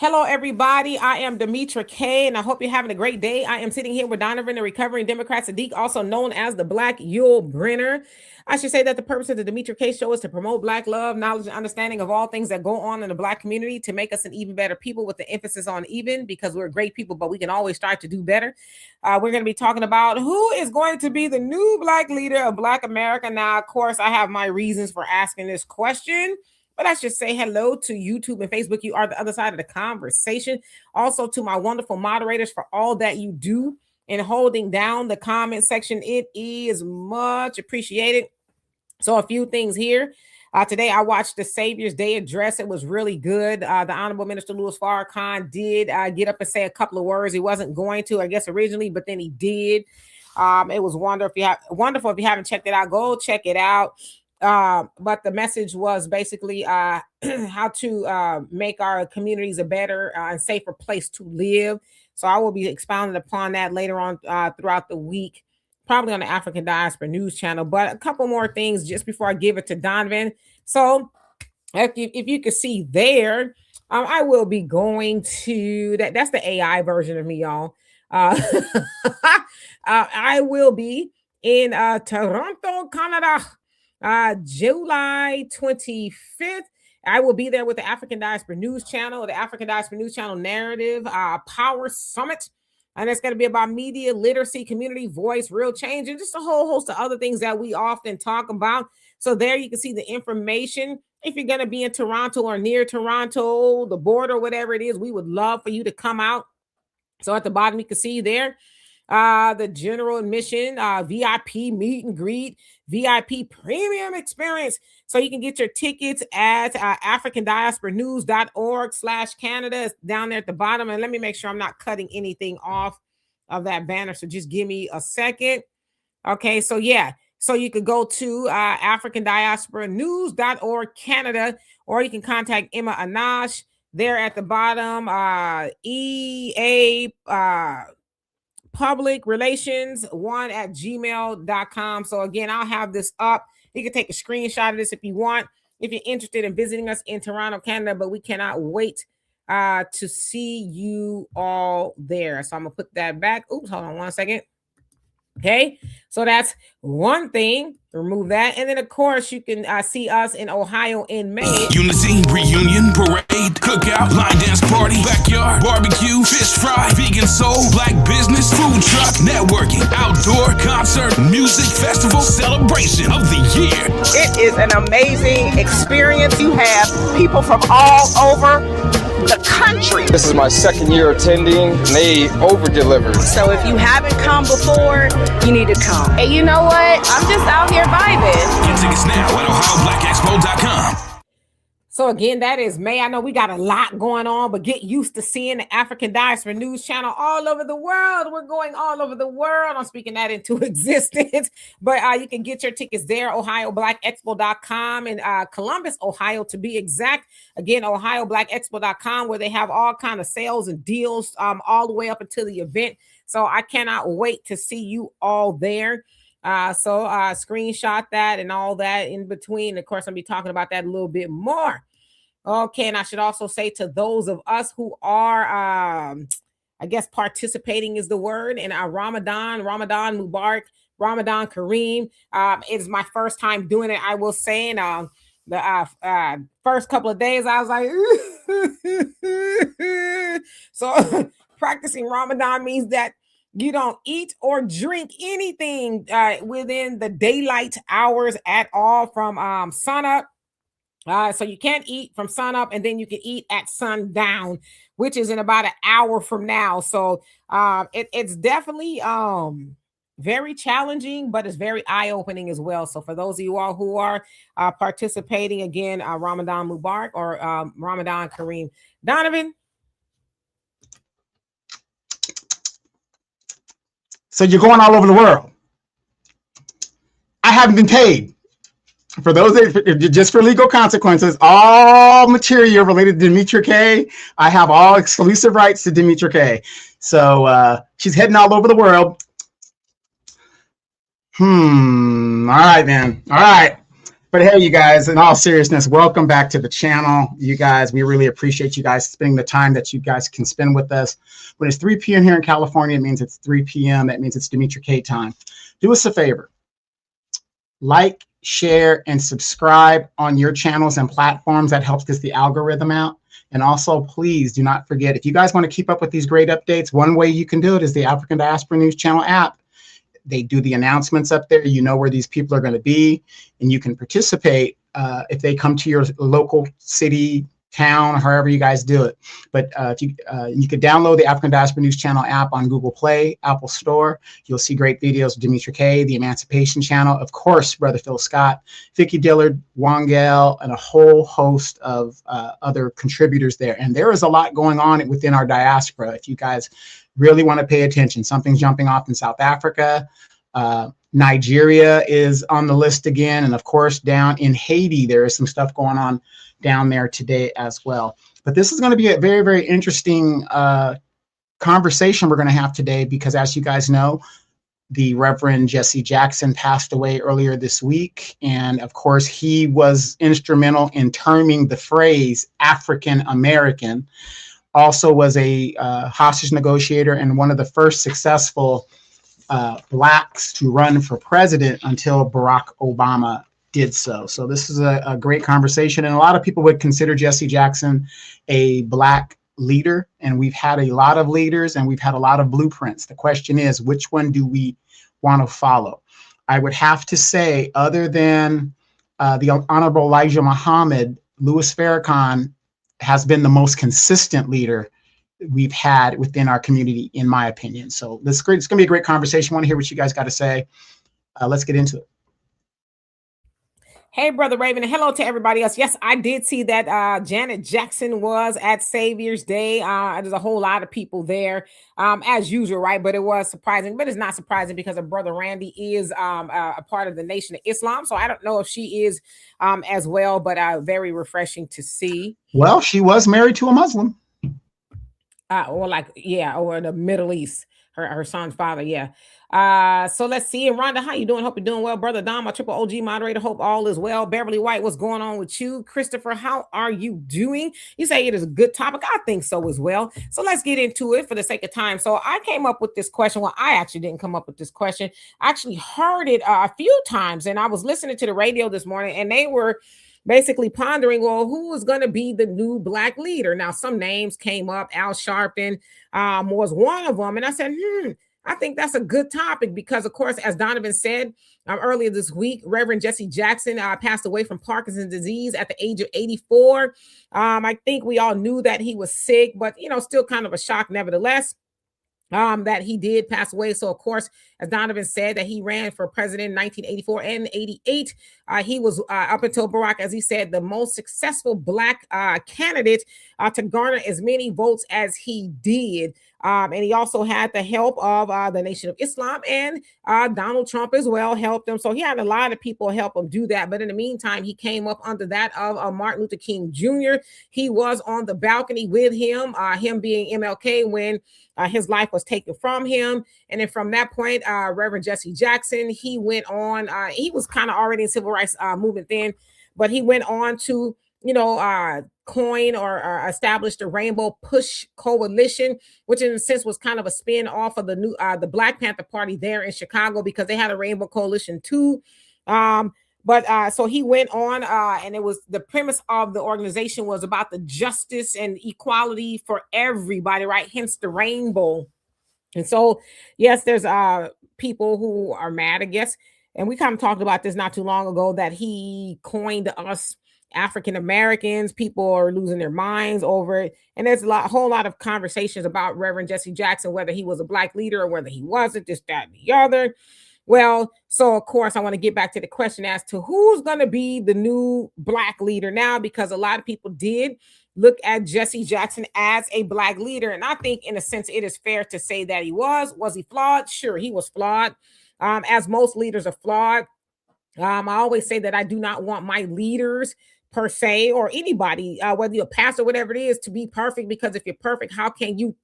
Hello, everybody. I am Demetra K, and I hope you're having a great day. I am sitting here with Donovan, the recovering Democrat Saadiq, also known as the Black Yule Brenner. I should say that the purpose of the Demetra K show is to promote Black love, knowledge, and understanding of all things that go on in the Black community to make us an even better people, with the emphasis on even, because we're great people, but we can always strive to do better. We're going to be talking about who is going to be the new Black leader of Black America. Now, of course, I have my reasons for asking this question. But I should say hello to YouTube and Facebook. You are the other side of the conversation. Also to my wonderful moderators for all that you do in holding down the comment section. It is much appreciated. So a few things here. Today I watched the Savior's Day address. It was really good. The Honorable Minister Louis Farrakhan did get up and say a couple of words. He wasn't going to, I guess, originally, but then he did. It was wonderful. If you haven't checked it out, go check it out. But the message was basically how to make our communities a better and safer place to live. So I will be expounding upon that later on throughout the week, probably on the African Diaspora News channel. But a couple more things just before I give it to Donovan. So if you can see there, I will be going to that. That's the AI version of me, y'all. I will be in Toronto, Canada. July 25th. I will be there with the African Diaspora News Channel, the African Diaspora News Channel Narrative Power Summit. And it's going to be about media literacy, community voice, real change, and just a whole host of other things that we often talk about. So there you can see the information. If you're going to be in Toronto or near Toronto, the border, whatever it is, we would love for you to come out. So at the bottom, you can see there the general admission, VIP meet and greet, VIP premium experience. So you can get your tickets at africandiasporanews.org/Canada. It's down there at the bottom. And let me make sure I'm not cutting anything off of that banner. So just give me a second. Okay, so yeah. So you could go to africandiasporanews.org Canada, or you can contact Emma Anash there at the bottom, EA public relations 1@gmail.com. So again, I'll have this up. You can take a screenshot of this if you want, if you're interested in visiting us in Toronto, Canada, but we cannot wait to see you all there. So I'm gonna put that back. Oops, hold on one second. Okay, so that's one thing. Remove that. And then, of course, you can see us in Ohio in May. Unity, reunion, parade, cookout, line dance party, backyard, barbecue, fish fry, vegan soul, Black business, food truck, networking, outdoor, concert, music, festival, celebration of the year. It is an amazing experience. You have people from all over the country. This is my second year attending, and they over-delivered. So if you haven't come before, you need to come. Hey, you know what? I'm just out here vibing. Get tickets now at OhioBlackExpo.com. So again, that is May. I know we got a lot going on, but get used to seeing the African Diaspora News Channel all over the world. We're going all over the world. I'm speaking that into existence. But you can get your tickets there, OhioBlackExpo.com in Columbus, Ohio, to be exact. Again, OhioBlackExpo.com, where they have all kind of sales and deals all the way up until the event. So I cannot wait to see you all there. So screenshot that and all that in between. Of course, I'll be talking about that a little bit more. Okay, and I should also say to those of us who are, I guess participating is the word, in our Ramadan Mubarak, Ramadan Kareem. It is my first time doing it, I will say. And the first couple of days, I was like, so practicing Ramadan means that you don't eat or drink anything within the daylight hours at all from sunup. So you can't eat from sunup, and then you can eat at sundown, which is in about an hour from now. So it's definitely very challenging, but it's very eye-opening as well. So for those of you all who are participating, again, Ramadan Mubarak or Ramadan Kareem. Donovan? So you're going all over the world. I haven't been paid. For those that just for legal consequences, all material related to Demetra K, I have all exclusive rights to Demetra K. So she's heading all over the world. All right, man. All right. But hey, you guys, in all seriousness, welcome back to the channel. You guys, we really appreciate you guys spending the time that you guys can spend with us. When it's 3 p.m. here in California, it means it's 3 p.m. That means it's Demetra K time. Do us a favor. Like, share, and subscribe on your channels and platforms. That helps get the algorithm out. And also, please do not forget, if you guys want to keep up with these great updates, one way you can do it is the African Diaspora News Channel app. They do the announcements up there. You know where these people are going to be, and you can participate if they come to your local city, town, however you guys do it. But if you could download the African Diaspora News Channel app on Google Play, Apple Store. You'll see great videos of Demetra K, the Emancipation Channel, of course, Brother Phil Scott, Vicky Dillard, Wangel, and a whole host of other contributors there. And there is a lot going on within our diaspora. If you guys really want to pay attention, something's jumping off in South Africa. Nigeria is on the list again. And of course, down in Haiti, there is some stuff going on down there today as well. But this is going to be a very, very interesting conversation we're going to have today, because as you guys know, the Reverend Jesse Jackson passed away earlier this week. And of course, he was instrumental in terming the phrase African American. Also was a hostage negotiator and one of the first successful blacks to run for president until Barack Obama did so. So this is a great conversation. And a lot of people would consider Jesse Jackson a black leader. And we've had a lot of leaders and we've had a lot of blueprints. The question is, which one do we want to follow? I would have to say, other than the Honorable Elijah Muhammad, Louis Farrakhan has been the most consistent leader we've had within our community, in my opinion. So this is great. It's going to be a great conversation. I want to hear what you guys got to say. Let's get into it. Hey, Brother Raven, and hello to everybody else. Yes, I did see that Janet Jackson was at Savior's Day. There's a whole lot of people there, as usual, right? But it was surprising, but it's not surprising because her brother Randy is a part of the Nation of Islam. So I don't know if she is as well, but very refreshing to see. Well, she was married to a Muslim. Or in the Middle East, her son's father, yeah. So let's see. And Rhonda, how you doing? Hope you're doing well. Brother Dom, my triple OG moderator, hope all is well. Beverly White, what's going on with you? Christopher, how are you doing? You say it is a good topic. I think so as well. So let's get into it for the sake of time. So I came up with this question. Well, I actually didn't come up with this question. I actually heard it a few times, and I was listening to the radio this morning, and they were basically pondering, well, who is going to be the new black leader? Now, some names came up. Al Sharpton was one of them. And I said, I think that's a good topic because, of course, as Donovan said earlier this week, Reverend Jesse Jackson passed away from Parkinson's disease at the age of 84. I think we all knew that he was sick, but, still kind of a shock nevertheless. That he did pass away. So, of course, as Donovan said, that he ran for president in 1984 and 88. He was, up until Barack, as he said, the most successful black candidate to garner as many votes as he did. And he also had the help of the Nation of Islam, and Donald Trump as well helped him. So he had a lot of people help him do that. But in the meantime, he came up under that of Martin Luther King Jr. He was on the balcony with him, him being MLK when his life was taken from him. And then from that point, Reverend Jesse Jackson, he went on, he was kind of already in civil rights movement then, but he went on to, coin or establish the Rainbow Push Coalition, which in a sense was kind of a spin off of the new the Black Panther Party there in Chicago, because they had a Rainbow Coalition too. So he went on, and it was the premise of the organization was about the justice and equality for everybody, right? Hence the rainbow. And so, yes, there's people who are mad, I guess. And we kind of talked about this not too long ago, that he coined us African Americans. People are losing their minds over it. And there's a whole lot of conversations about Reverend Jesse Jackson, whether he was a black leader or whether he wasn't, this, that, and the other. Well, so of course, I want to get back to the question as to who's going to be the new black leader now, because a lot of people did look at Jesse Jackson as a black leader. And I think in a sense, it is fair to say that he was. Was he flawed? Sure, he was flawed. As most leaders are flawed. I always say that I do not want my leaders per se, or anybody, whether you're a pastor, whatever it is, to be perfect, because if you're perfect, how can you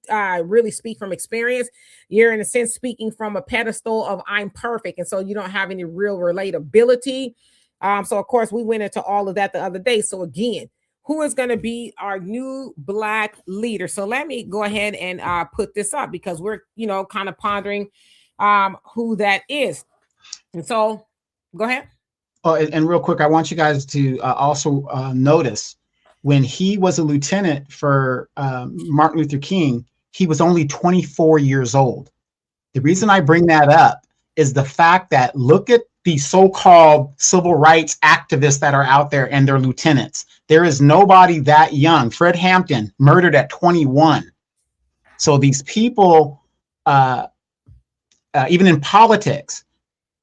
really speak from experience? You're in a sense speaking from a pedestal of I'm perfect, and so you don't have any real relatability. So of course we went into all of that the other day. So again, who is going to be our new Black leader? So let me go ahead and put this up because we're, kind of pondering who that is. And so go ahead. Oh, and real quick, I want you guys to also notice when he was a lieutenant for Martin Luther King, he was only 24 years old. The reason I bring that up is the fact that look at the so-called civil rights activists that are out there and their lieutenants. There is nobody that young. Fred Hampton murdered at 21. So these people, even in politics,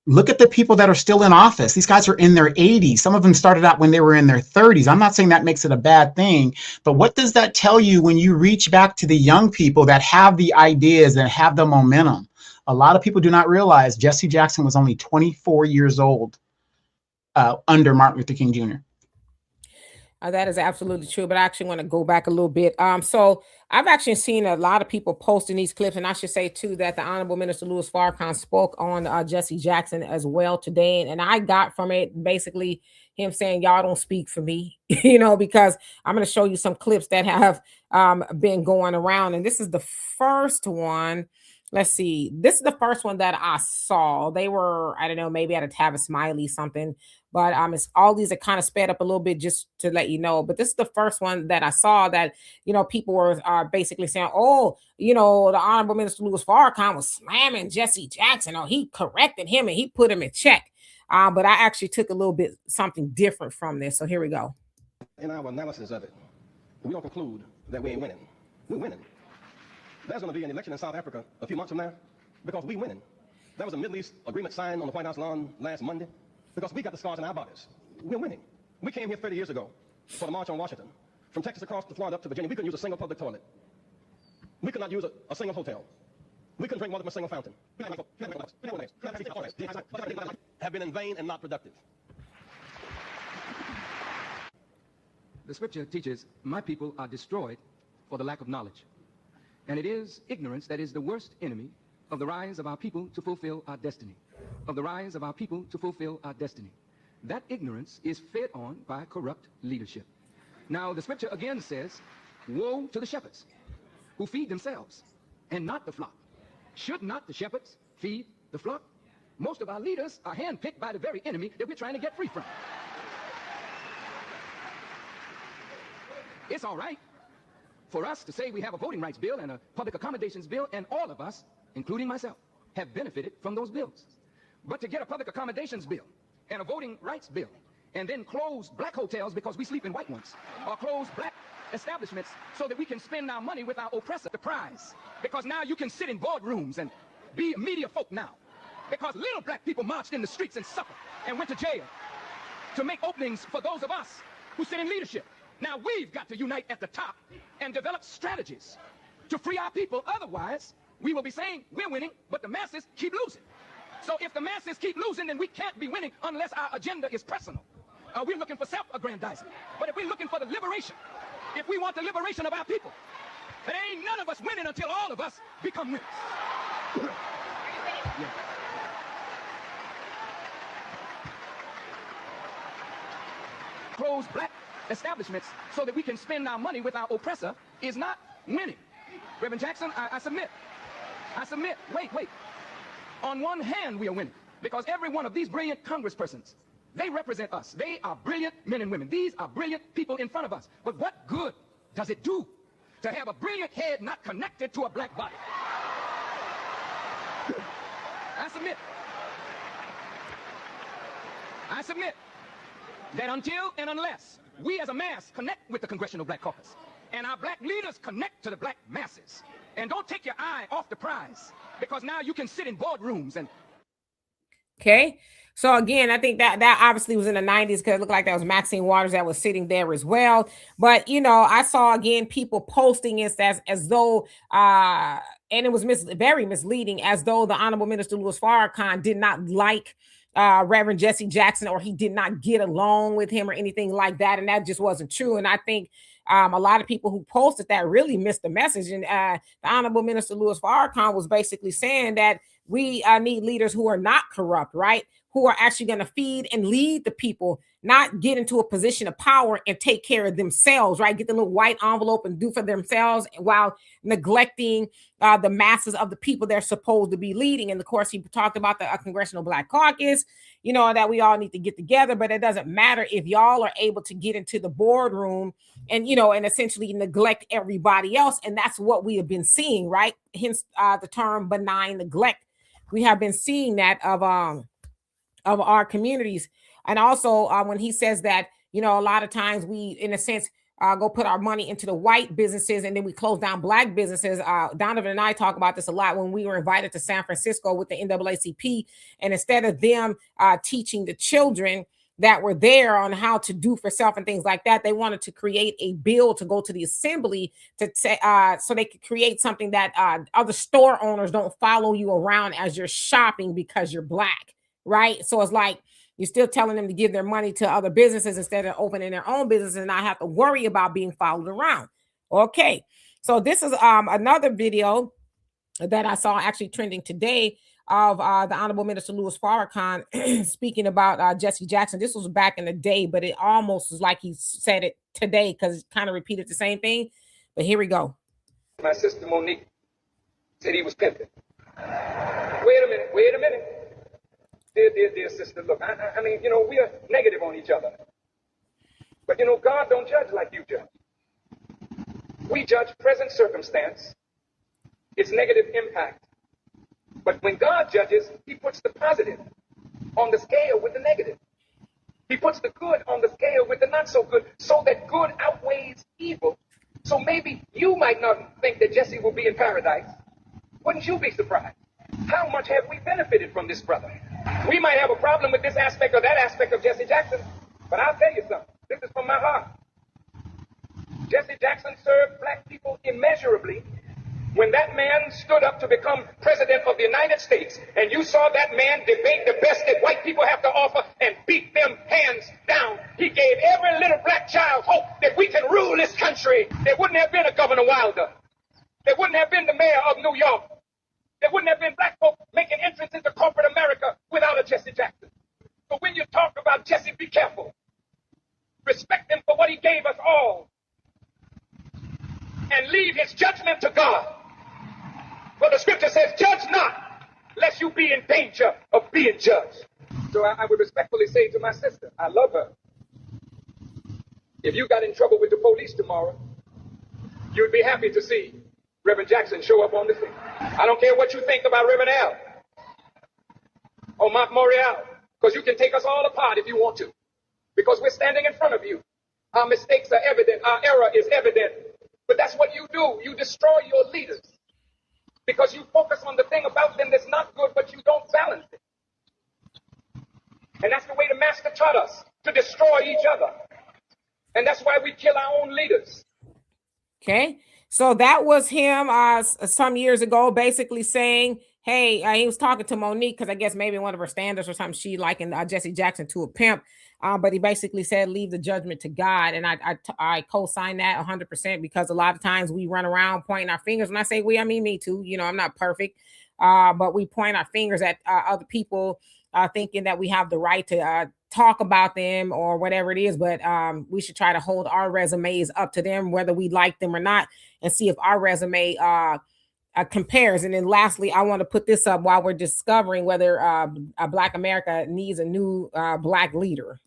look at the people that are still in office. These guys are in their 80s. Some of them started out when they were in their 30s. I'm not saying that makes it a bad thing, but what does that tell you when you reach back to the young people that have the ideas and have the momentum? A lot of people do not realize Jesse Jackson was only 24 years old under Martin Luther King Jr. That is absolutely true, but I actually want to go back a little bit. So I've actually seen a lot of people posting these clips, and I should say too that the Honorable Minister Louis Farrakhan spoke on Jesse Jackson as well today, and I got from it basically him saying, "Y'all don't speak for me," because I'm going to show you some clips that have been going around, and this is the first one. Let's see. This is the first one that I saw. They were, I don't know, maybe at a Tab of Smiley something. But it's all these are kind of sped up a little bit just to let you know. But this is the first one that I saw that, people were basically saying, oh, the Honorable Minister Louis Farrakhan was slamming Jesse Jackson. Oh, he corrected him and he put him in check. But I actually took a little bit something different from this. So here we go. In our analysis of it, we don't conclude that we ain't winning. We're winning. There's going to be an election in South Africa a few months from now because we're winning. There was a Middle East agreement signed on the White House lawn last Monday. Because we got the scars in our bodies. We're winning. We came here 30 years ago for the March on Washington. From Texas across to Florida up to Virginia, we couldn't use a single public toilet. We could not use a single hotel. We couldn't drink water from a single fountain. Have been in vain and not productive. The scripture teaches, my people are destroyed for the lack of knowledge. And it is ignorance that is the worst enemy of the rise of our people to fulfill our destiny. Of the rise of our people to fulfill our destiny. That ignorance is fed on by corrupt leadership. Now, the scripture again says, woe to the shepherds who feed themselves and not the flock. Should not the shepherds feed the flock? Most of our leaders are handpicked by the very enemy that we're trying to get free from. It's all right for us to say we have a voting rights bill and a public accommodations bill, and all of us, including myself, have benefited from those bills. But to get a public accommodations bill and a voting rights bill and then close black hotels because we sleep in white ones, or close black establishments so that we can spend our money with our oppressor, the prize. Because now you can sit in boardrooms and be media folk now. Because little black people marched in the streets and suffered and went to jail to make openings for those of us who sit in leadership. Now we've got to unite at the top and develop strategies to free our people. Otherwise, we will be saying we're winning, but the masses keep losing. So if the masses keep losing, then we can't be winning unless our agenda is personal. We're looking for self-aggrandizement. But if we're looking for the liberation, if we want the liberation of our people, then ain't none of us winning until all of us become winners. Yeah. Close black establishments so that we can spend our money with our oppressor is not winning. Reverend Jackson, I submit. Wait. On one hand, we are winning because every one of these brilliant congresspersons, they represent us. They are brilliant men and women. These are brilliant people in front of us. But what good does it do to have a brilliant head not connected to a black body? I submit that until and unless we as a mass connect with the Congressional Black Caucus and our black leaders connect to the black masses, and don't take your eye off the prize, because now you can sit in boardrooms and... Okay. So again, I think that obviously was in the 90s because it looked like that was Maxine Waters that was sitting there as well. But, I saw, again, people posting it as though, and it was very misleading, as though the Honorable Minister Louis Farrakhan did not like Reverend Jesse Jackson, or he did not get along with him or anything like that. And that just wasn't true. And I think a lot of people who posted that really missed the message. And the Honorable Minister Louis Farrakhan was basically saying that we need leaders who are not corrupt, right? who are actually going to feed and lead the people, not get into a position of power and take care of themselves, right? Get the little white envelope and do for themselves while neglecting the masses of the people they're supposed to be leading. And of course, he talked about the Congressional Black Caucus, that we all need to get together, but it doesn't matter if y'all are able to get into the boardroom and, and essentially neglect everybody else. And that's what we have been seeing, right? Hence the term benign neglect. We have been seeing that of our communities. And also when he says that, a lot of times we, in a sense, go put our money into the white businesses and then we close down black businesses. Donovan and I talk about this a lot when we were invited to San Francisco with the NAACP. And instead of them teaching the children that were there on how to do for self and things like that, they wanted to create a bill to go to the assembly to so they could create something that other store owners don't follow you around as you're shopping because you're black, right? So it's like, you're still telling them to give their money to other businesses instead of opening their own business and not have to worry about being followed around. Okay, so this is another video that I saw actually trending today of the Honorable Minister Louis Farrakhan speaking about Jesse Jackson. This was back in the day, but it almost is like he said it today because it kind of repeated the same thing. But here we go. My sister Monique said he was pimping. Wait a minute. Dear sister, look, I mean, we are negative on each other. But, God don't judge like you judge. We judge present circumstance, its negative impact. But when God judges, he puts the positive on the scale with the negative. He puts the good on the scale with the not so good, so that good outweighs evil. So maybe you might not think that Jesse will be in paradise. Wouldn't you be surprised? How much have we benefited from this brother? We might have a problem with this aspect or that aspect of Jesse Jackson, but I'll tell you something. This is from my heart. Jesse Jackson served black people immeasurably when that man stood up to become president of the United States, and you saw that man debate the best that white people have to offer and beat them hands down. He gave every little black child hope that we can rule this country. There wouldn't have been a Governor Wilder. There wouldn't have been the mayor of New York. There wouldn't have been black folk making entrance into corporate America without a Jesse Jackson. So when you talk about Jesse, be careful. Respect him for what he gave us all. And leave his judgment to God. For the scripture says, judge not, lest you be in danger of being judged. So I would respectfully say to my sister, I love her. If you got in trouble with the police tomorrow, you'd be happy to see Reverend Jackson show up on the scene. I don't care what you think about Reverend L. or Mark Morial, because you can take us all apart if you want to, because we're standing in front of you. Our mistakes are evident. Our error is evident. But that's what you do. You destroy your leaders because you focus on the thing about them that's not good, but you don't balance it. And that's the way the master taught us, to destroy each other. And that's why we kill our own leaders. Okay. So that was him some years ago, basically saying, hey, he was talking to Monique because I guess maybe one of her standards or something, she likened Jesse Jackson to a pimp. But he basically said, leave the judgment to God. And I co-sign that 100% because a lot of times we run around pointing our fingers. When I say we, I mean me too. I'm not perfect, but we point our fingers at other people thinking that we have the right to talk about them or whatever it is. But we should try to hold our resumes up to them, whether we like them or not, and see if our resume compares. And then lastly, I want to put this up while we're discovering whether Black America needs a new Black leader.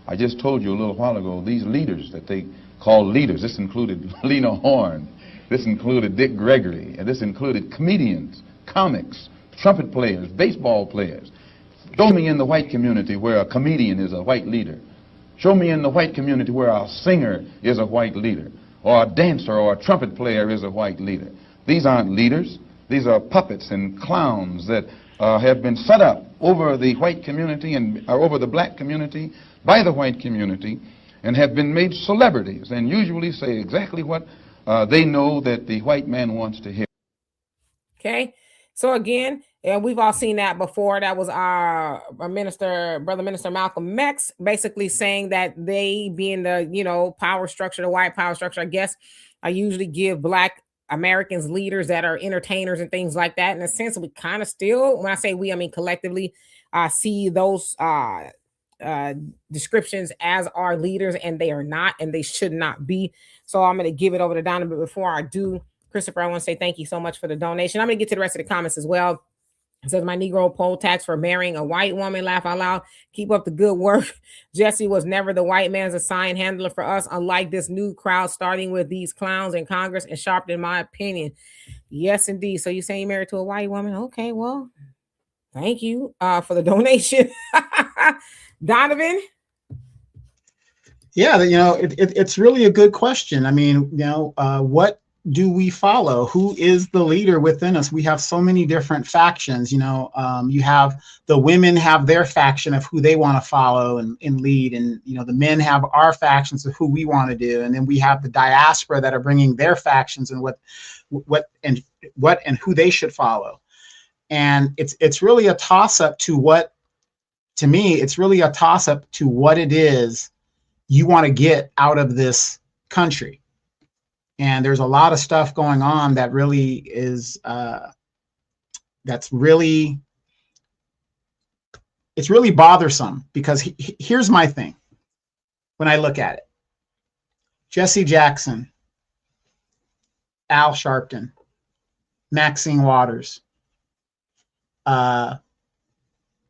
I just told you a little while ago, these leaders that they call leaders, this included Lena Horne, this included Dick Gregory, and this included comedians, comics, trumpet players, baseball players. Show me in the white community where a comedian is a white leader. Show me in the white community where a singer is a white leader, or a dancer or a trumpet player is a white leader. These aren't leaders. These are puppets and clowns that have been set up over the white community and over the black community by the white community and have been made celebrities and usually say exactly what they know that the white man wants to hear. Okay. So again, and we've all seen that before. That was our brother minister Malcolm X, basically saying that they, being the power structure, the white power structure, I guess, I usually give Black Americans leaders that are entertainers and things like that. In a sense, we kind of still, when I say we, I mean collectively, see those descriptions as our leaders, and they are not, and they should not be. So I'm going to give it over to Donovan. But before I do, Christopher, I want to say thank you so much for the donation. I'm going to get to the rest of the comments as well. It says, my Negro poll tax for marrying a white woman. Laugh out loud. Keep up the good work. Jesse was never the white man's assigned handler for us, unlike this new crowd, starting with these clowns in Congress and Sharp, in my opinion. Yes, indeed. So you saying you're married to a white woman? Okay, well, thank you for the donation. Donovan? Yeah, it's really a good question. I mean, what do we follow? Who is the leader within us? We have so many different factions. You have the women have their faction of who they want to follow and lead, and the men have our factions of who we want to do, and then we have the diaspora that are bringing their factions and what and who they should follow. And it's really a toss up to what, to me, it's really a toss up to what it is you want to get out of this country. And there's a lot of stuff going on that really is it's really bothersome, because here's my thing. When I look at it, Jesse Jackson, Al Sharpton, Maxine Waters,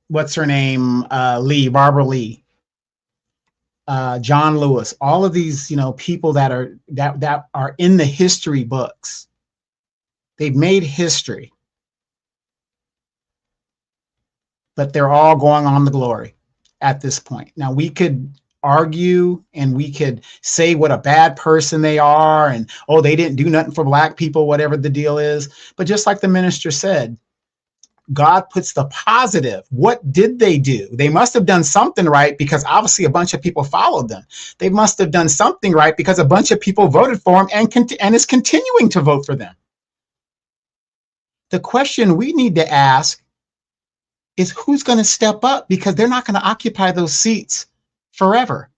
what's her name, Barbara Lee, John Lewis, all of these, people that are in the history books. They've made history, but they're all going on the glory at this point. Now, we could argue and we could say what a bad person they are, and they didn't do nothing for black people, whatever the deal is. But just like the minister said, God puts the positive. What did they do? They must have done something right, because obviously a bunch of people followed them. They must have done something right because a bunch of people voted for them and is continuing to vote for them. The question we need to ask is, who's going to step up? Because they're not going to occupy those seats forever.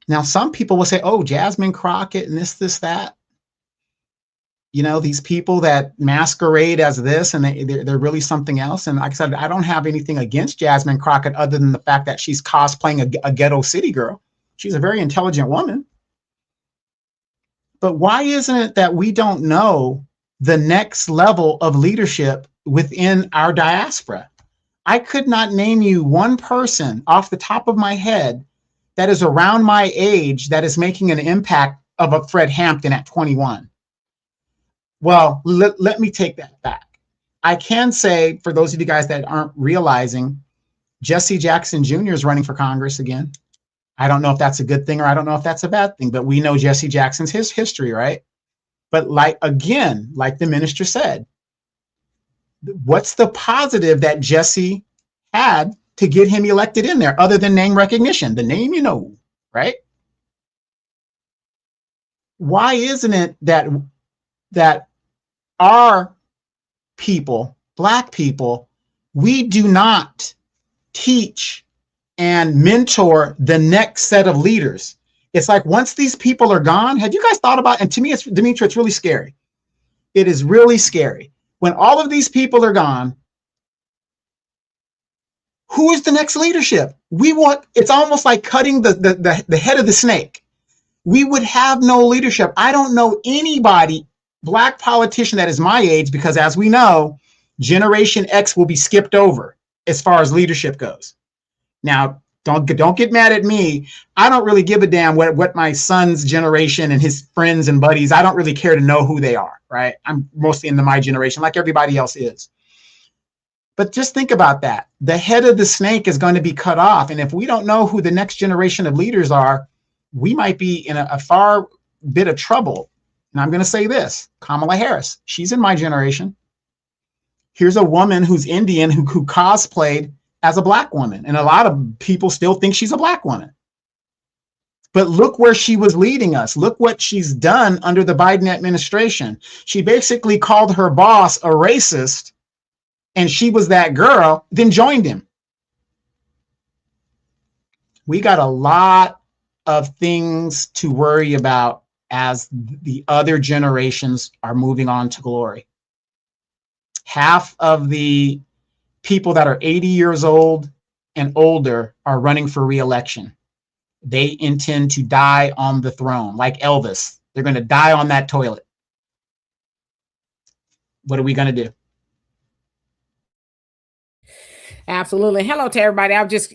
Now, some people will say, Jasmine Crockett and this, that. These people that masquerade as this, and they're really something else. And like I said, I don't have anything against Jasmine Crockett other than the fact that she's cosplaying a ghetto city girl. She's a very intelligent woman. But why isn't it that we don't know the next level of leadership within our diaspora? I could not name you one person off the top of my head that is around my age that is making an impact of a Fred Hampton at 21. Well, let me take that back. I can say, for those of you guys that aren't realizing, Jesse Jackson Jr. is running for Congress again. I don't know if that's a good thing or I don't know if that's a bad thing, but we know Jesse Jackson's his history, right? But like the minister said, what's the positive that Jesse had to get him elected in there other than name recognition? The name, right? Why isn't it that our people, black people, we do not teach and mentor the next set of leaders? It's like, once these people are gone, have you guys thought about, and to me, Demetra, it's really scary. It is really scary. When all of these people are gone, who is the next leadership? It's almost like cutting the head of the snake. We would have no leadership. I don't know anybody, black politician, that is my age, because as we know, Generation X will be skipped over as far as leadership goes. Now, don't get mad at me. I don't really give a damn what my son's generation and his friends and buddies, I don't really care to know who they are, right? I'm mostly into my generation, like everybody else is. But just think about that. The head of the snake is going to be cut off. And if we don't know who the next generation of leaders are, we might be in a far bit of trouble. And I'm going to say this, Kamala Harris, she's in my generation. Here's a woman who's Indian who cosplayed as a black woman. And a lot of people still think she's a black woman. But look where she was leading us. Look what she's done under the Biden administration. She basically called her boss a racist, and she was that girl, then joined him. We got a lot of things to worry about as the other generations are moving on to glory. Half of the people that are 80 years old and older are running for re-election. They intend to die on the throne, like Elvis. They're going to die on that toilet. What are we going to do? Absolutely. Hello to everybody. I'm just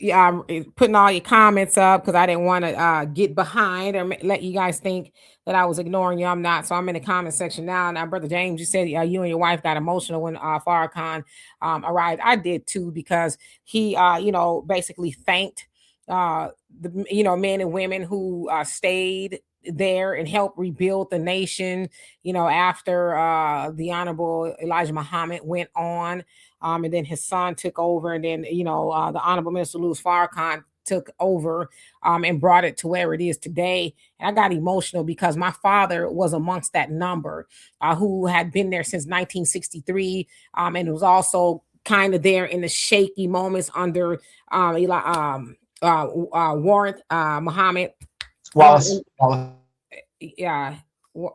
putting all your comments up because I didn't want to get behind or let you guys think that I was ignoring you. I'm not. So I'm in the comment section now. Now, Brother James, you said you and your wife got emotional when Farrakhan arrived. I did too, because he, basically thanked the men and women who stayed there and helped rebuild the nation, after the Honorable Elijah Muhammad went on. And then his son took over, and then the Honorable Minister Louis Farrakhan took over and brought it to where it is today. And I got emotional because my father was amongst that number who had been there since 1963, and was also kind of there in the shaky moments under Warren Muhammad Wallace. Yeah.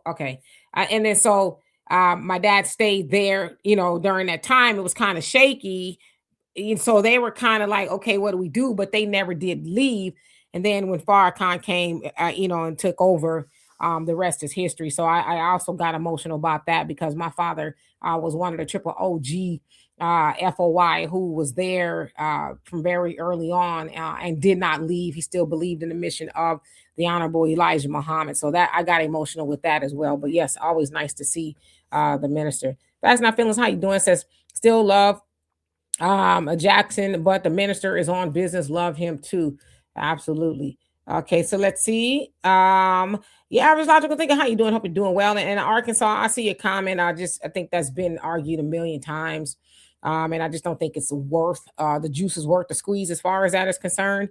Okay. And then so my dad stayed there, during that time. It was kind of shaky. And so they were kind of like, okay, what do we do? But they never did leave. And then when Farrakhan came, and took over, the rest is history. So I also got emotional about that because my father was one of the triple OG FOY who was there from very early on and did not leave. He still believed in the mission of the Honorable Elijah Muhammad. So that I got emotional with that as well. But yes, always nice to see the minister. That's Not Feelings. How you doing? Says still love Jackson, but the minister is on business. Love him too. Absolutely. Okay, so let's see. Average logical thinker, how you doing? Hope you're doing well. And in Arkansas, I see your comment. I think that's been argued a million times. And I just don't think it's worth the juice is worth the squeeze as far as that is concerned.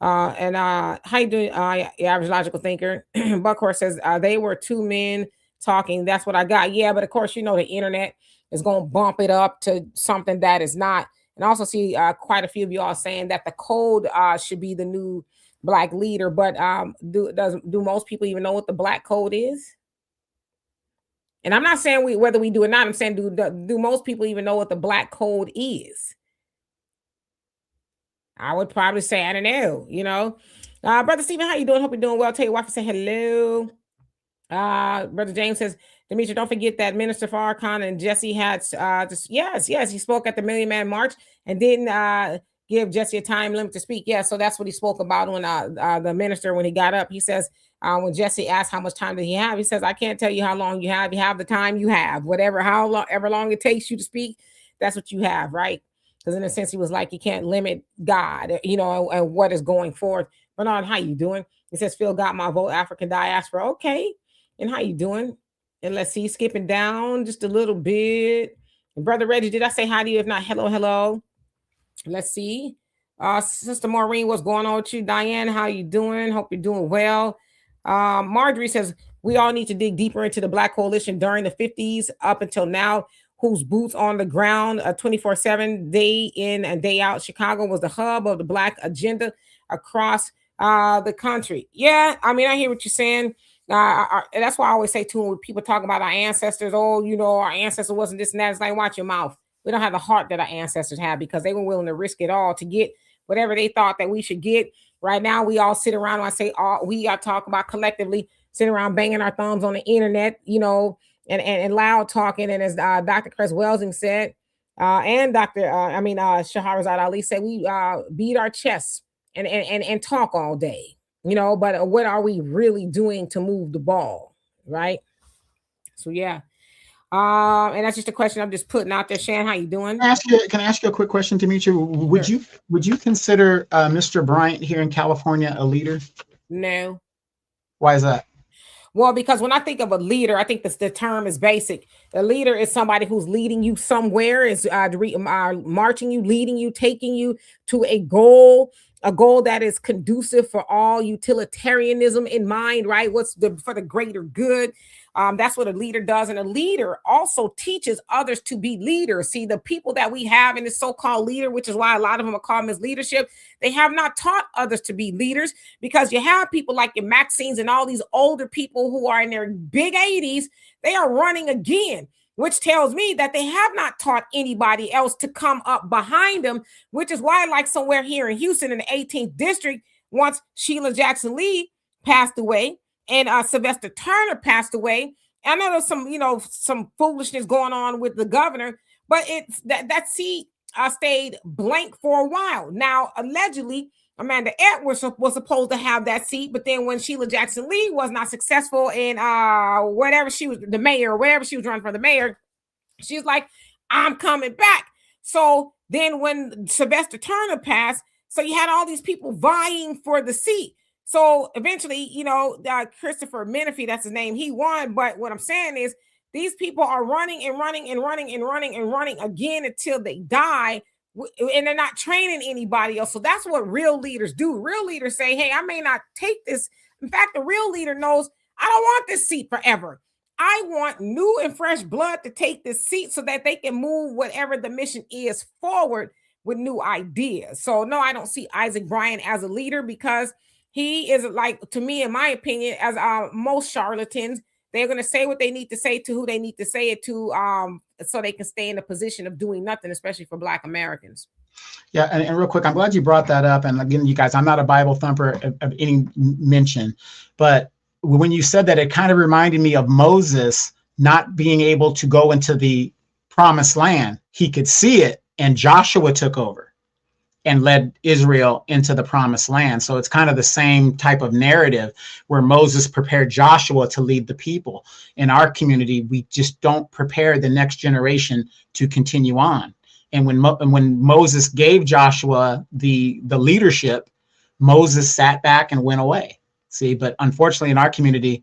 How you doing? Average logical thinker. Buckhorse says they were two men talking. That's what I got. Yeah, but of course, the internet is going to bump it up to something that is not. And I also see quite a few of you all saying that the code should be the new Black leader. But do most people even know what the Black code is? And I'm not saying whether we do or not. I'm saying do most people even know what the Black code is? I would probably say I don't know. Brother Stephen, how you doing? Hope you're doing well. Tell your wife to say hello. Brother James says, Demetri, don't forget that Minister Farrakhan and Jesse had yes, he spoke at the Million Man March and didn't give Jesse a time limit to speak. Yeah, so that's what he spoke about when the minister, when he got up. He says, when Jesse asked how much time did he have, he says, I can't tell you how long you have. You have the time you have, however long it takes you to speak, that's what you have, right? Because in a sense, he was like, you can't limit God, and what is going forth. Bernard, how you doing? He says, Phil got my vote, African diaspora. Okay. And how you doing? And let's see, skipping down just a little bit. And Brother Reggie, did I say hi to you? If not, hello. Let's see. Sister Maureen, what's going on with you? Diane, how you doing? Hope you're doing well. Marjorie says, we all need to dig deeper into the Black coalition during the 50s up until now, whose boots on the ground 24/7, day in and day out. Chicago was the hub of the Black agenda across the country. Yeah, I mean, I hear what you're saying. That's why I always say too, when people talk about our ancestors, our ancestor wasn't this and that. It's like, watch your mouth. We don't have the heart that our ancestors had because they were willing to risk it all to get whatever they thought that we should get. Right now, we all sit around, and I say we are talking about collectively sitting around banging our thumbs on the internet, and loud talking. And as Dr. Cress Welsing said, and Shahrazad Ali said, we beat our chests and talk all day. But what are we really doing to move the ball, right? So yeah, and that's just a question I'm just putting out there. Shan, how you doing? Can I ask you a quick question, Demetri? Would you consider Mr. Bryant here in California a leader? No. Why is that? Well, because when I think of a leader, I think the term is basic. A leader is somebody who's leading you somewhere, is marching you, leading you, taking you to a goal that is conducive for all, utilitarianism in mind, right? For the greater good. That's what a leader does. And a leader also teaches others to be leaders. See, the people that we have in this so-called leader, which is why a lot of them are called as leadership, they have not taught others to be leaders, because you have people like your Maxines and all these older people who are in their big 80s. They are running again. which tells me that they have not taught anybody else to come up behind them, which is why, like somewhere here in Houston in the 18th district, once Sheila Jackson Lee passed away and Sylvester Turner passed away, I know there's some, some foolishness going on with the governor, but it's that seat stayed blank for a while. Now, allegedly, Amanda Edwards was supposed to have that seat, but then when Sheila Jackson Lee was not successful in whatever she was, the mayor, or wherever she was running for the mayor, she's like, I'm coming back. So then when Sylvester Turner passed, so you had all these people vying for the seat. So eventually, Christopher Menifee, that's his name, he won. But what I'm saying is these people are running and running and running and running and running again until they die. And they're not training anybody else. So that's what real leaders do. Real leaders say, hey, I may not take this. In fact, the real leader knows I don't want this seat forever. I want new and fresh blood to take this seat so that they can move whatever the mission is forward with new ideas. So no, I don't see Isaac Bryan as a leader because he is, like, to me, in my opinion, as most charlatans, they're going to say what they need to say to who they need to say it to, so they can stay in a position of doing nothing, especially for Black Americans. Yeah, and real quick, I'm glad you brought that up. And again, you guys, I'm not a Bible thumper of any mention, but when you said that, it kind of reminded me of Moses not being able to go into the promised land. He could see it, and Joshua took over and led Israel into the promised land. So it's kind of the same type of narrative where Moses prepared Joshua to lead the people. In our community, we just don't prepare the next generation to continue on. And when Moses gave Joshua the leadership, Moses sat back and went away. See, but unfortunately in our community,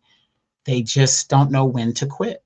they just don't know when to quit.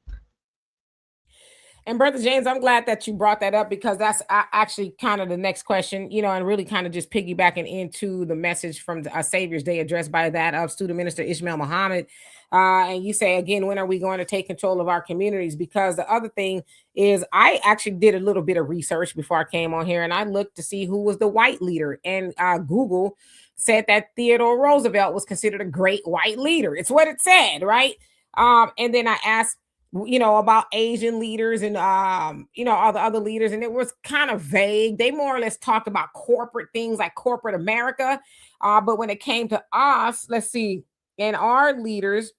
And Brother James, I'm glad that you brought that up because that's actually kind of the next question, and really kind of just piggybacking into the message from Savior's Day addressed by that of student minister Ishmael Muhammad. And you say, again, when are we going to take control of our communities? Because the other thing is I actually did a little bit of research before I came on here and I looked to see who was the white leader. And Google said that Theodore Roosevelt was considered a great white leader. It's what it said, right? And then I asked, about Asian leaders and, all the other leaders. And it was kind of vague. They more or less talked about corporate things like corporate America. But when it came to us, let's see, in our leaders,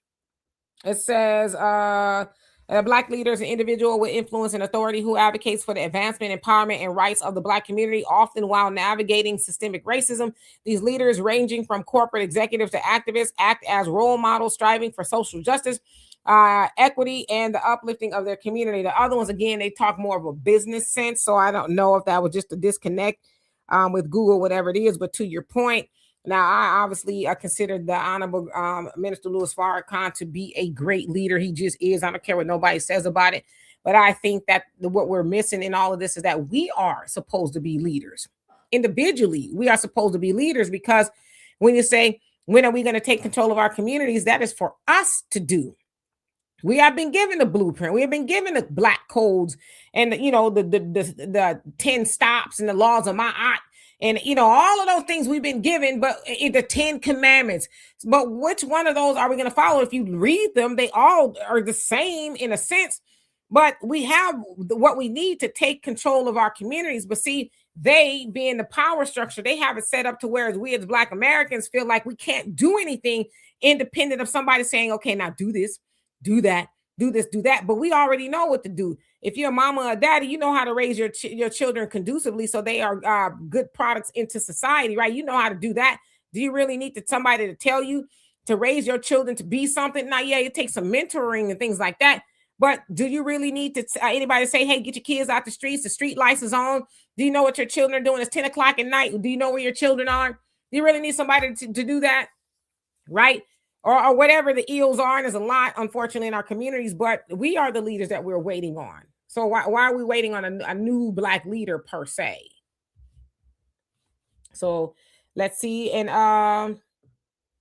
it says, Black leader is an individual with influence and authority who advocates for the advancement, empowerment, and rights of the Black community, often while navigating systemic racism. These leaders, ranging from corporate executives to activists, act as role models, striving for social justice, equity, and the uplifting of their community. The other ones, again, they talk more of a business sense. So I don't know if that was just a disconnect with Google, whatever it is. But to your point, now I obviously consider the Honorable Minister Louis Farrakhan to be a great leader. He just is. I don't care what nobody says about it. But I think that what we're missing in all of this is that we are supposed to be leaders. Individually, we are supposed to be leaders, because when you say, when are we going to take control of our communities, that is for us to do. We have been given the blueprint. We have been given the black codes and the 10 stops and the laws of Ma'at and all of those things we've been given, but the 10 commandments. But which one of those are we going to follow? If you read them, they all are the same in a sense, but we have what we need to take control of our communities. But see, they being the power structure, they have it set up to where we as Black Americans feel like we can't do anything independent of somebody saying, okay, now do this, do that, do this, do that. But we already know what to do. If you're a mama or daddy, you know how to raise your children conducively so they are good products into society, right? You know how to do that. Do you really need somebody to tell you to raise your children to be something? Now, yeah, it takes some mentoring and things like that. But do you really need to anybody say, hey, get your kids out the streets, the street lights is on? Do you know what your children are doing? It's 10 o'clock at night. Do you know where your children are? Do you really need somebody to do that? Right? Or whatever the ills are. And there's a lot, unfortunately, in our communities, but we are the leaders that we're waiting on. So why are we waiting on a new Black leader per se? So let's see. And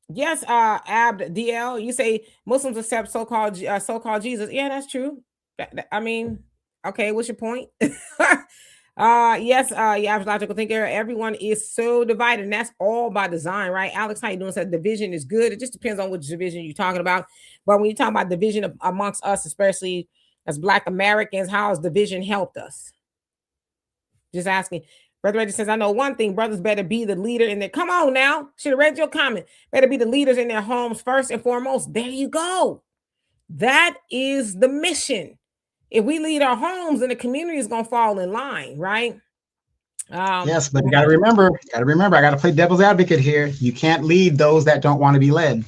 yes, Abd DL, you say Muslims accept so-called Jesus. Yeah, that's true. I mean, okay, what's your point? Yes, yeah, logical thinker. Everyone is so divided, and that's all by design, right? Alex, how you doing? Said division is good. It just depends on which division you're talking about. But when you talk about division amongst us, especially as Black Americans, how has division helped us? Just asking. Brother Reggie says, I know one thing, brothers better be the leader in their, come on now, should have read your comment, better be the leaders in their homes first and foremost. There you go. That is the mission. If we lead our homes, then the community is going to fall in line, right? Yes, but you got to remember, I got to play devil's advocate here. You can't lead those that don't want to be led.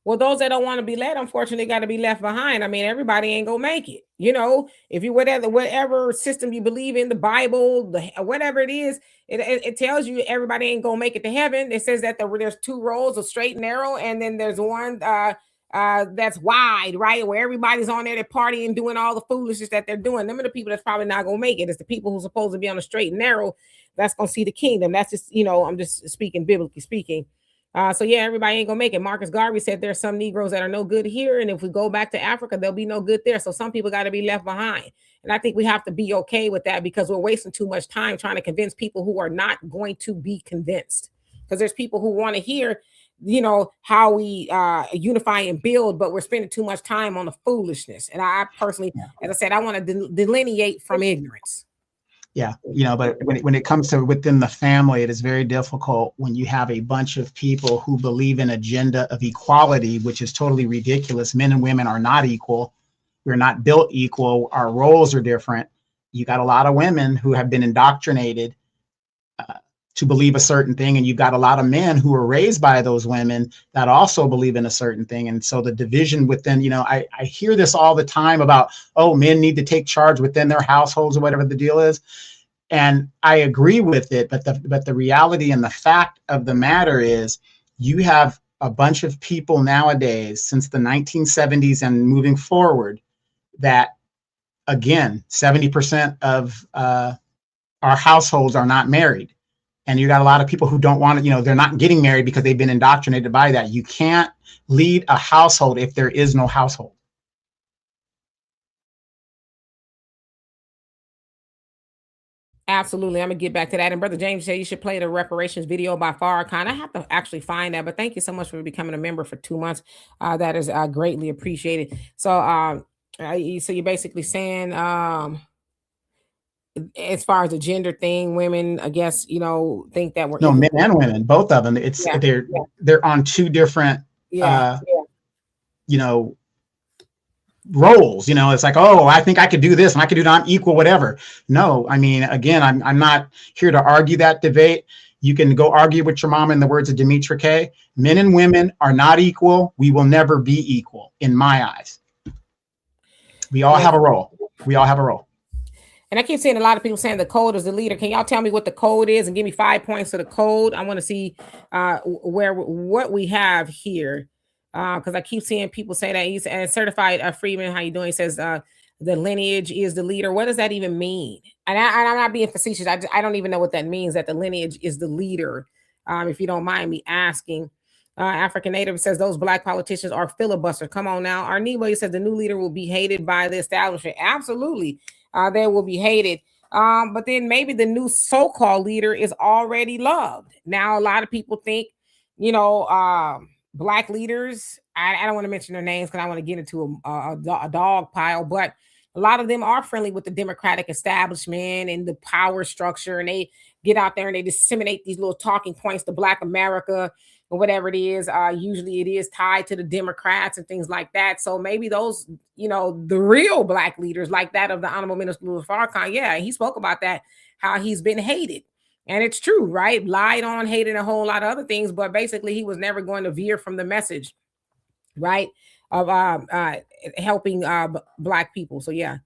Well, those that don't want to be led, unfortunately, got to be left behind. I mean, everybody ain't gonna make it. You know, if you whatever system you believe in, the Bible, whatever it is, it tells you everybody ain't gonna make it to heaven. It says that there's two roads, a straight and narrow, and then there's one that's wide, right? Where everybody's on there, they're partying, doing all the foolishness that they're doing. Them are the people that's probably not gonna make it. It's the people who's supposed to be on the straight and narrow that's gonna see the kingdom. That's just, I'm just speaking biblically speaking. So yeah, everybody ain't gonna make it. Marcus Garvey said there's some Negroes that are no good here, and if we go back to Africa, there'll be no good there. So some people got to be left behind, and I think we have to be okay with that because we're wasting too much time trying to convince people who are not going to be convinced. Because there's people who want to hear, how we unify and build, but we're spending too much time on the foolishness. And I personally, as I said, I want to delineate from ignorance. Yeah, but when it comes to within the family, it is very difficult when you have a bunch of people who believe in agenda of equality, which is totally ridiculous. Men and women are not equal. We're not built equal. Our roles are different. You got a lot of women who have been indoctrinated to believe a certain thing, and you've got a lot of men who were raised by those women that also believe in a certain thing. And so the division within, I hear this all the time about, men need to take charge within their households or whatever the deal is. And I agree with it, but the reality and the fact of the matter is you have a bunch of people nowadays since the 1970s and moving forward that, again, 70% of our households are not married. And you got a lot of people who don't want to, they're not getting married because they've been indoctrinated by that. You can't lead a household if there is no household. Absolutely. I'm going to get back to that. And Brother James said you should play the reparations video by Farrakhan. I have to actually find that, but thank you so much for becoming a member for 2 months. That is greatly appreciated. So, so you're basically saying, as far as the gender thing, women, I guess, think that we're men and women, both of them. It's they're on two different, roles. It's like, I think I could do this and I could do that. I'm equal, whatever. No, I mean, again, I'm not here to argue that debate. You can go argue with your mom in the words of Demetra K. Men and women are not equal. We will never be equal in my eyes. We all have a role. And I keep seeing a lot of people saying the code is the leader. Can y'all tell me what the code is and give me 5 points to the code? I want to see what we have here. Because I keep seeing people say that he's a certified Freeman. How you doing? He says the lineage is the leader. What does that even mean? And I'm not being facetious. I don't even know what that means, that the lineage is the leader. If you don't mind me asking. African Native says those Black politicians are filibusters. Come on now. Arnebo says the new leader will be hated by the establishment. Absolutely. They will be hated. But then maybe the new so-called leader is already loved. Now, a lot of people think, Black leaders, I don't want to mention their names because I want to get into a dog pile, but a lot of them are friendly with the Democratic establishment and the power structure. And they get out there and they disseminate these little talking points to Black America or whatever it is. Usually it is tied to the Democrats and things like that. So maybe those, the real Black leaders like that of the Honorable Minister Louis Farrakhan, he spoke about that, how he's been hated. And it's true, right? Lied on, hated a whole lot of other things, but basically he was never going to veer from the message, right? Of helping Black people. So yeah.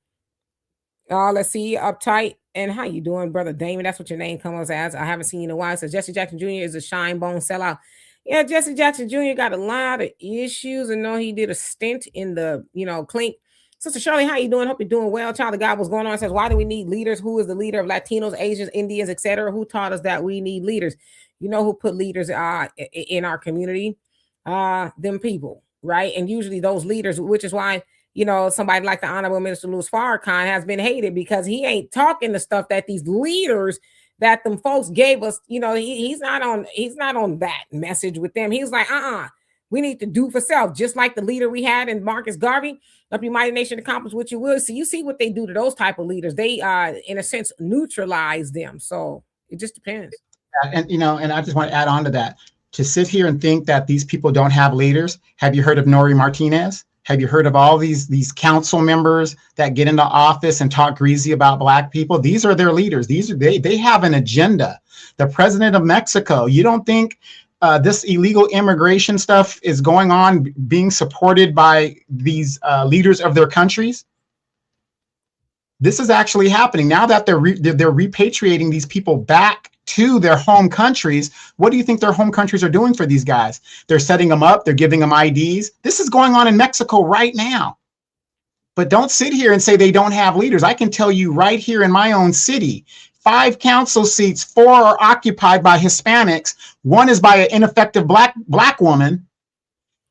Let's see, Uptight. And how you doing, Brother Damon? That's what your name comes as. I haven't seen you in a while. So Jesse Jackson Jr. is a shine bone sellout. Yeah, Jesse Jackson Jr. got a lot of issues. And know he did a stint in the, clink. Sister Shirley, how you doing? Hope you're doing well. Child of God, what's going on? It says, why do we need leaders? Who is the leader of Latinos, Asians, Indians, etc.? Who taught us that we need leaders? You know who put leaders in our community? Them people, right? And usually those leaders, which is why, somebody like the Honorable Minister Louis Farrakhan has been hated because he ain't talking the stuff that these leaders that them folks gave us. He's not on that message with them. He's like, We need to do for self, just like the leader we had in Marcus Garvey. Up your mighty nation, accomplish what you will. So you see what they do to those type of leaders. They, in a sense, neutralize them. So it just depends. And and I just want to add on to that. To sit here and think that these people don't have leaders. Have you heard of Nori Martinez? Have you heard of all these council members that get into office and talk greasy about Black people? These are their leaders. They have an agenda. The president of Mexico. You don't think this illegal immigration stuff is going on, being supported by these leaders of their countries? This is actually happening now that they're repatriating these people back to their home countries. What do you think their home countries are doing for these guys? They're setting them up. They're giving them IDs. This is going on in Mexico right now. But don't sit here and say they don't have leaders. I can tell you right here in my own city, 5 council seats, 4 are occupied by Hispanics. 1 is by an ineffective black woman.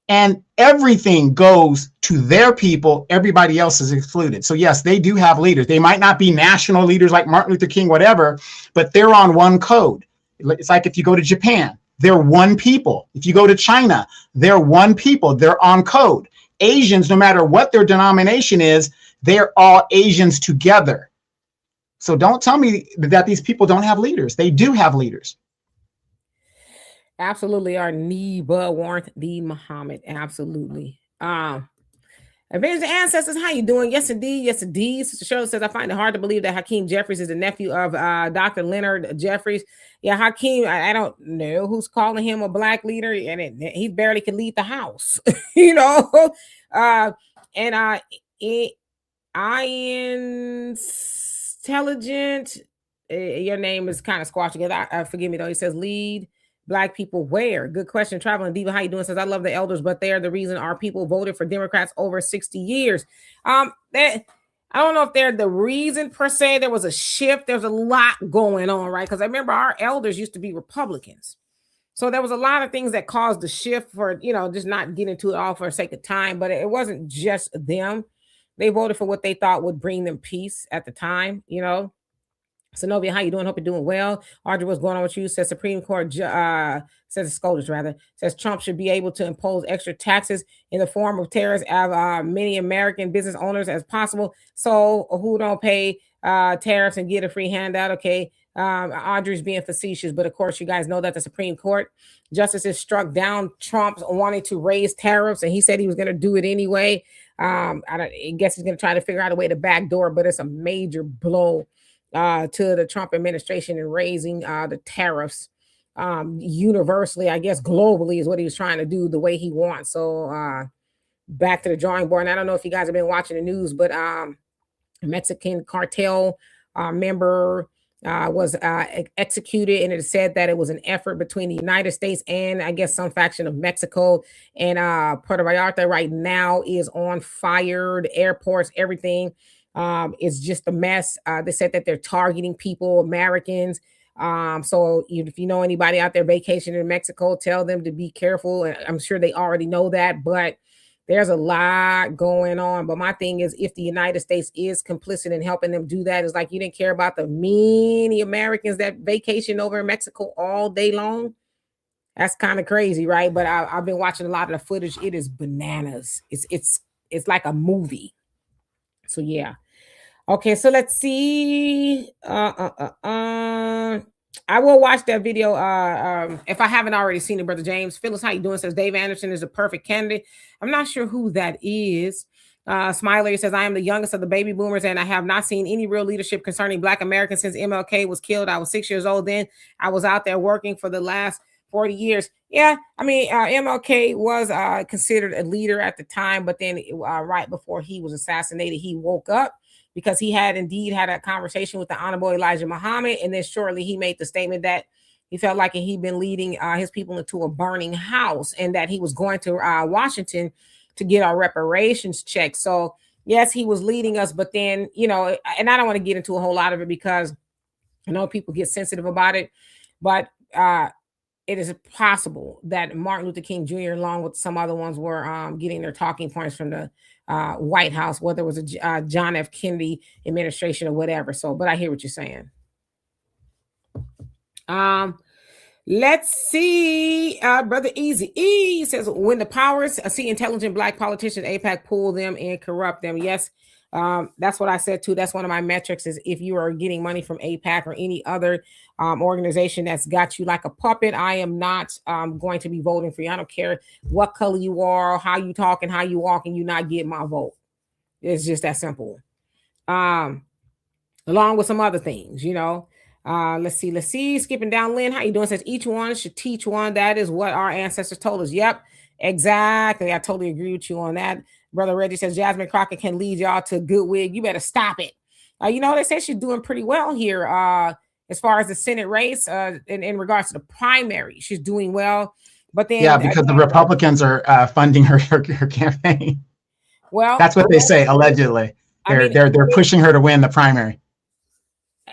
And everything goes to their people. Everybody else is excluded. So yes, they do have leaders. They might not be national leaders like Martin Luther King, whatever, but they're on one code. It's like if you go to Japan, they're one people. If you go to China, they're one people. They're on code. Asians, no matter what their denomination is, they're all Asians together. So don't tell me that these people don't have leaders. They do have leaders. Absolutely, our Neba warrant the Muhammad. Absolutely. Avenge the ancestors. How you doing? Yes, indeed. Yes, indeed. Sister Shirley says, I find it hard to believe that Hakeem Jeffries is the nephew of Dr. Leonard Jeffries. Yeah, Hakeem, I don't know who's calling him a Black leader, and he barely can lead the house, Intelligent. Your name is kind of squashed together. Forgive me though. He says lead Black people where? Good question. Traveling Diva, how you doing? Says, I love the elders, but they're the reason our people voted for Democrats over 60 years. I don't know if they're the reason per se. There was a shift. There's a lot going on, right? Because I remember our elders used to be Republicans. So there was a lot of things that caused the shift for, just not getting into it all for the sake of time. But it wasn't just them. They voted for what they thought would bring them peace at the time, Zenobia, how you doing? Hope you're doing well. Audrey, what's going on with you? Says Supreme Court, says the SCOTUS rather, says Trump should be able to impose extra taxes in the form of tariffs of many American business owners as possible. So who don't pay tariffs and get a free handout? Okay. Audrey's being facetious, but of course you guys know that the Supreme Court justices struck down Trump's wanting to raise tariffs, and he said he was going to do it anyway. I guess he's going to try to figure out a way to backdoor, but it's a major blow to the Trump administration and raising the tariffs universally, I guess globally is what he was trying to do the way he wants. So back to the drawing board. And I don't know if you guys have been watching the news, but a Mexican cartel member was executed, and it said that it was an effort between the United States and I guess some faction of Mexico. And Puerto Vallarta right now is on fire, the airports, everything. It's just a mess. They said that they're targeting people, Americans. So if you know anybody out there vacationing in Mexico, tell them to be careful. And I'm sure they already know that, but there's a lot going on. But my thing is, if the United States is complicit in helping them do that, it's like you didn't care about the many Americans that vacation over in Mexico all day long. That's kind of crazy, right? But I've been watching a lot of the footage. It is bananas. It's like a movie. So yeah. Okay, so let's see. I will watch that video if I haven't already seen it, Brother James. Phyllis, how you doing? Says Dave Anderson is the perfect candidate. I'm not sure who that is. Smiley says, I am the youngest of the baby boomers, and I have not seen any real leadership concerning Black Americans since MLK was killed. I was 6 years old then. I was out there working for the last 40 years. Yeah, I mean, MLK was considered a leader at the time, but then right before he was assassinated, he woke up because he had indeed had a conversation with the Honorable Elijah Muhammad, and then shortly he made the statement that he felt like he'd been leading his people into a burning house, and that he was going to Washington to get our reparations check. So yes, he was leading us, but then, and I don't want to get into a whole lot of it because I know people get sensitive about it, but it is possible that Martin Luther King Jr. along with some other ones were getting their talking points from the White House, whether it was a John F. Kennedy administration or whatever. So, but I hear what you're saying. Let's see. Brother Easy E says, when the powers see intelligent black politicians, APAC pull them and corrupt them. Yes, that's what I said too. That's one of my metrics is if you are getting money from APAC or any other organization that's got you like a puppet, I am not going to be voting for you. I don't care what color you are, how you talk and how you walk, and you not get my vote. It's just that simple. Along with some other things, you know. Let's see. Skipping down, Lynn, how you doing? Says each one should teach one. That is what our ancestors told us. Yep, exactly. I totally agree with you on that. Brother Reggie says Jasmine Crockett can lead y'all to good wig. You better stop it. You know, they say she's doing pretty well here. As far as the Senate race, in regards to the primary, she's doing well. But then, yeah, because the Republicans are funding her campaign. Well, that's what they say allegedly. They're pushing her to win the primary.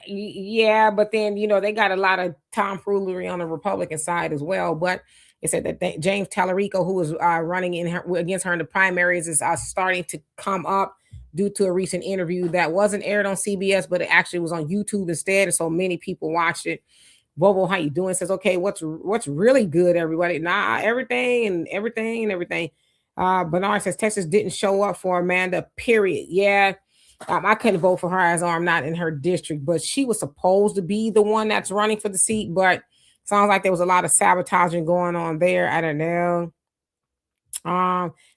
Yeah, but then, you know, they got a lot of tomfoolery on the Republican side as well. But it said that James Tallarico, who was running against her in the primaries, is starting to come up due to a recent interview that wasn't aired on CBS, but it actually was on YouTube instead. And so many people watched it. Bobo, how you doing? Says, okay, what's really good, everybody? Nah, everything. Bernard says Texas didn't show up for Amanda, period. Yeah. I couldn't vote for her as I'm not in her district, but she was supposed to be the one that's running for the seat. But sounds like there was a lot of sabotaging going on there. I don't know.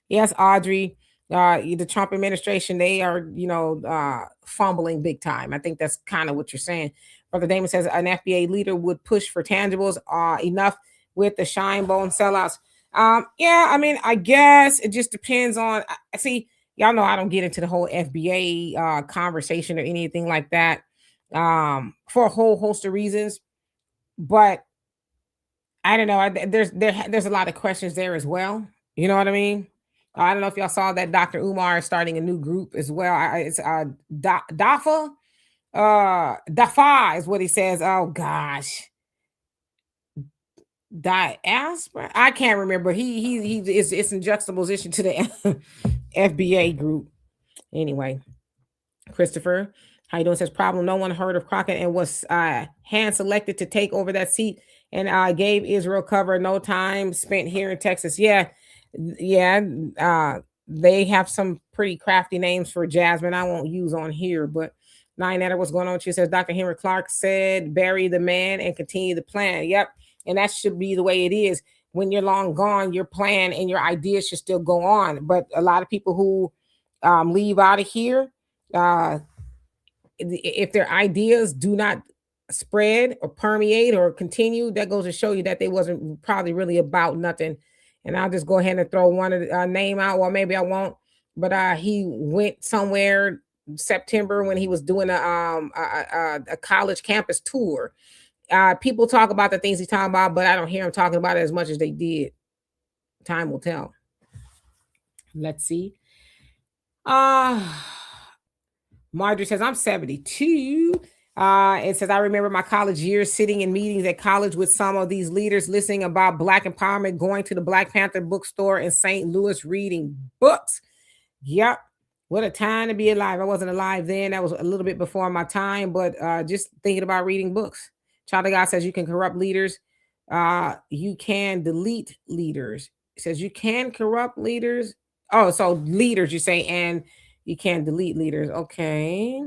Yes, Audrey, the Trump administration, they are, you know, fumbling big time. I think that's kind of what you're saying. Brother Damon says an FBA leader would push for tangibles enough with the Shine Bone sellouts. Yeah, I mean, I guess it just depends on. See, y'all know I don't get into the whole FBA conversation or anything like that for a whole host of reasons. But I don't know. There's a lot of questions there as well. You know what I mean? I don't know if y'all saw that Dr. Umar is starting a new group as well. It's DAFA. DAFA is what he says. Oh gosh. Diaspora. I can't remember. It's in juxtaposition to the FBA group. Anyway, Christopher, how you doing? Says problem. No one heard of Crockett and was hand selected to take over that seat and gave Israel cover. No time spent here in Texas. Yeah. They have some pretty crafty names for Jasmine. I won't use on here, but Nine what's going on? She says Dr. Henry Clark said, bury the man and continue the plan. Yep. And that should be the way it is. When you're long gone, your plan and your ideas should still go on. But a lot of people who leave out of here, if their ideas do not spread or permeate or continue, that goes to show you that they wasn't probably really about nothing. And I'll just go ahead and throw one name out. Well, maybe I won't. But he went somewhere September when he was doing a college campus tour. People talk about the things he's talking about, but I don't hear him talking about it as much as they did. Time will tell. Let's see. Marjorie says, I'm 72. It says, I remember my college years sitting in meetings at college with some of these leaders, listening about Black empowerment, going to the Black Panther bookstore in St. Louis, reading books. Yep. What a time to be alive. I wasn't alive then. That was a little bit before my time, but just thinking about reading books. Child of God says you can corrupt leaders. You can delete leaders. It says you can corrupt leaders. Oh, so leaders, you say, and you can delete leaders. Okay.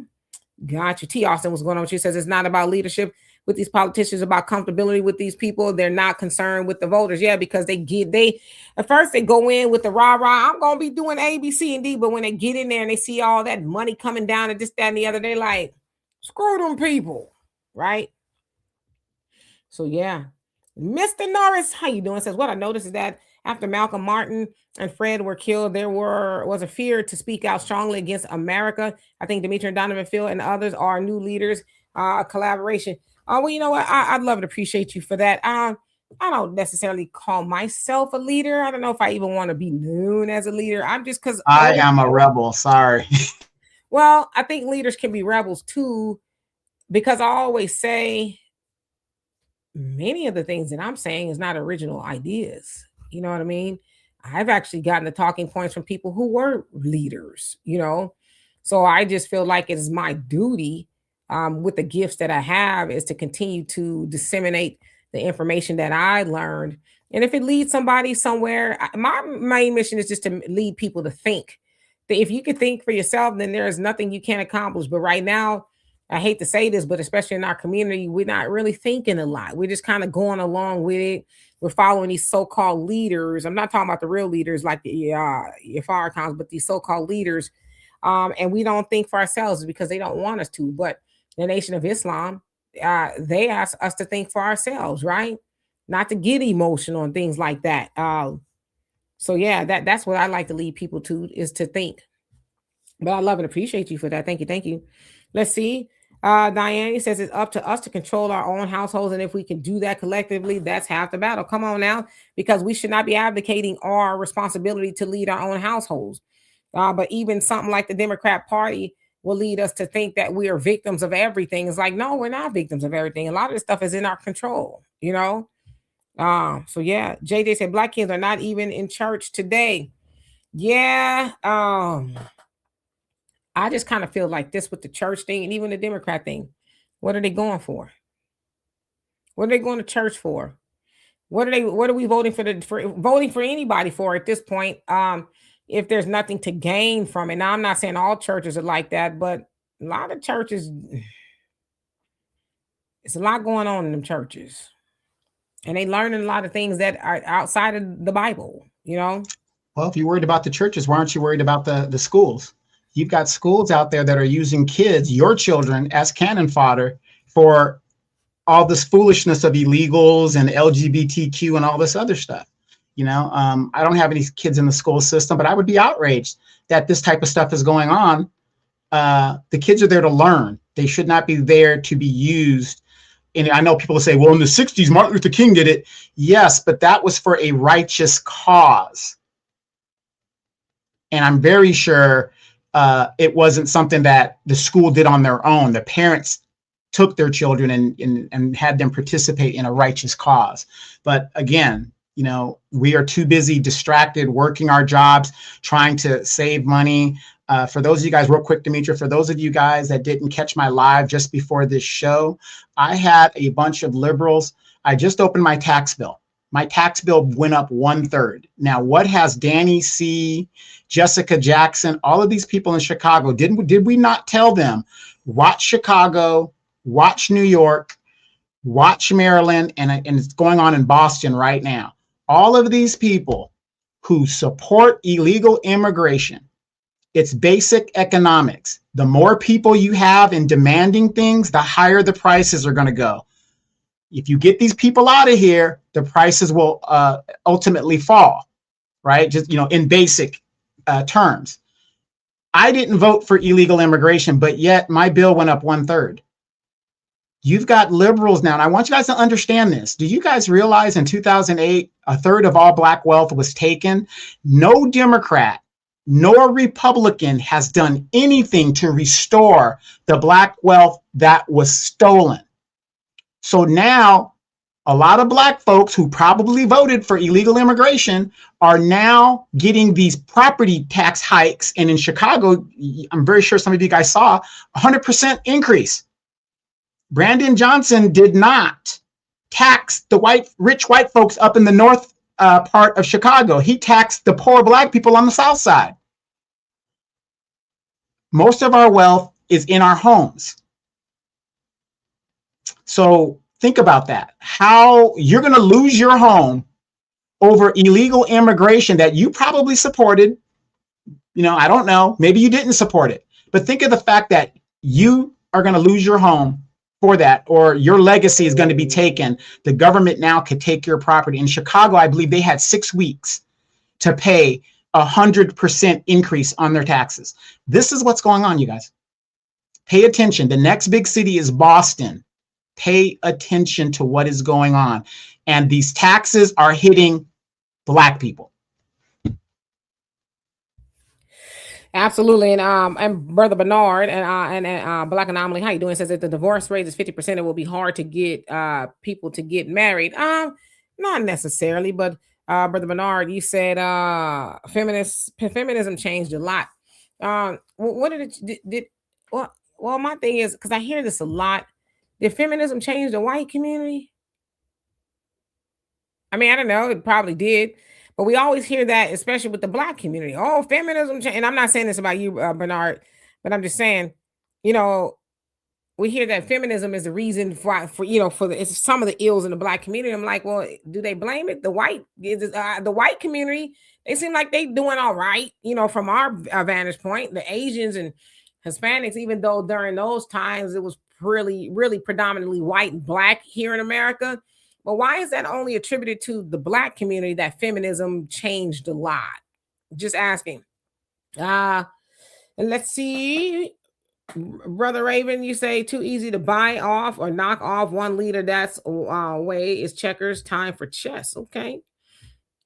Got you. T. Austin, what's going on? She says it's not about leadership with these politicians, about comfortability with these people. They're not concerned with the voters. Yeah, because at first they go in with the rah-rah. I'm going to be doing A, B, C, and D. But when they get in there and they see all that money coming down and this, that, and the other, they're like, screw them people. Right? So, yeah. Mr. Norris, how you doing? Says, what I noticed is that after Malcolm Martin and Fred were killed, there was a fear to speak out strongly against America. I think Demetri and Donovan Phil and others are new leaders, collaboration. Well, you know what? I'd love to appreciate you for that. I don't necessarily call myself a leader. I don't know if I even want to be known as a leader. I'm just because I am a rebel. Sorry. Well, I think leaders can be rebels too, because I always say many of the things that I'm saying is not original ideas. You know what I mean? I've actually gotten the talking points from people who were leaders, you know? So I just feel like it is my duty with the gifts that I have is to continue to disseminate the information that I learned. And if it leads somebody somewhere, my main mission is just to lead people to think. That if you can think for yourself, then there is nothing you can't accomplish. But right now, I hate to say this, but especially in our community, we're not really thinking a lot. We're just kind of going along with it. We're following these so-called leaders. I'm not talking about the real leaders like the your fire accounts, but these so-called leaders. And we don't think for ourselves because they don't want us to. But the Nation of Islam, they ask us to think for ourselves, right? Not to get emotional and things like that. So yeah, that's what I like to lead people to, is to think. But I love and appreciate you for that. Thank you. Thank you. Let's see. Diane says it's up to us to control our own households. And if we can do that collectively, that's half the battle. Come on now, because we should not be abdicating our responsibility to lead our own households. But even something like the Democrat Party will lead us to think that we are victims of everything. It's like, no, we're not victims of everything. A lot of this stuff is in our control, you know? So yeah, JJ said Black kids are not even in church today. Yeah. I just kind of feel like this with the church thing and even the Democrat thing. What are they going for? What are they going to church for? What are we voting for voting for anybody for at this point? If there's nothing to gain from it. Now, I'm not saying all churches are like that, but a lot of churches, it's a lot going on in them churches. And they learning a lot of things that are outside of the Bible, you know? Well, if you're worried about the churches, why aren't you worried about the schools? You've got schools out there that are using kids, your children, as cannon fodder for all this foolishness of illegals and LGBTQ and all this other stuff. You know, I don't have any kids in the school system, but I would be outraged that this type of stuff is going on. The kids are there to learn. They should not be there to be used. And I know people will say, well, in the 60s, Martin Luther King did it. Yes, but that was for a righteous cause. And I'm very sure it wasn't something that the school did on their own. The parents took their children and had them participate in a righteous cause. But again, you know, we are too busy, distracted, working our jobs, trying to save money. For those of you guys, real quick, Demetra, for those of you guys that didn't catch my live just before this show, I had a bunch of liberals. I just opened my tax bill. My tax bill went up 1/3. Now, what has Danny C., Jessica Jackson, all of these people in Chicago, did we not tell them, watch Chicago, watch New York, watch Maryland, and it's going on in Boston right now. All of these people who support illegal immigration, it's basic economics. The more people you have in demanding things, the higher the prices are going to go. If you get these people out of here, the prices will ultimately fall, right? Just, you know, in basic terms. I didn't vote for illegal immigration, but yet my bill went up 1/3. You've got liberals now, and I want you guys to understand this. Do you guys realize in 2008, 1/3 of all Black wealth was taken? No Democrat nor Republican has done anything to restore the Black wealth that was stolen. So now a lot of Black folks who probably voted for illegal immigration are now getting these property tax hikes. And in Chicago, I'm very sure some of you guys saw 100% increase. Brandon Johnson did not tax the rich white folks up in the north part of Chicago. He taxed the poor Black people on the south side. Most of our wealth is in our homes. So think about that. How you're going to lose your home over illegal immigration that you probably supported. You know, I don't know. Maybe you didn't support it. But think of the fact that you are going to lose your home for that, or your legacy is going to be taken. The government now could take your property. In Chicago, I believe they had 6 weeks to pay 100% increase on their taxes. This is what's going on, you guys. Pay attention. The next big city is Boston. Pay attention to what is going on. And these taxes are hitting Black people. Absolutely. And Brother Bernard and Black Anomaly, how you doing? Says that the divorce rate is 50%, it will be hard to get people to get married. Not necessarily, but Brother Bernard, you said feminism changed a lot. What my thing is, because I hear this a lot, did feminism change the white community? I mean, I don't know. It probably did. But we always hear that, especially with the Black community. Oh, feminism. And I'm not saying this about you, Bernard, but I'm just saying, you know, we hear that feminism is the reason for it's some of the ills in the Black community. I'm like, well, do they blame it? The white community, they seem like they doing all right, from our vantage point. The Asians and Hispanics, even though during those times it was really predominantly white and Black here in America. But why is that only attributed to the Black community that feminism changed a lot? Just asking. And let's see. Brother Raven, you say too easy to buy off or knock off one leader. That's way is checkers. Time for chess. Okay.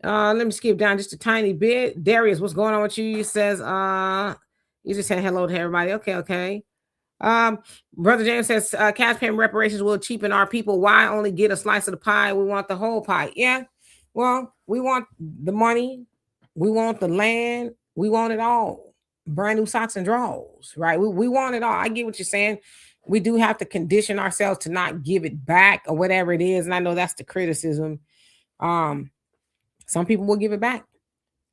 Let me skip down just a tiny bit. Darius, what's going on with you? You says you just said hello to everybody. Okay. Brother James says cash payment reparations will cheapen our people. Why only get a slice of the pie? We want the whole pie. Yeah. Well, we want the money, we want the land, we want it all. Brand new socks and drawers, right? We want it all. I get what you're saying. We do have to condition ourselves to not give it back or whatever it is. And I know that's the criticism. Some people will give it back,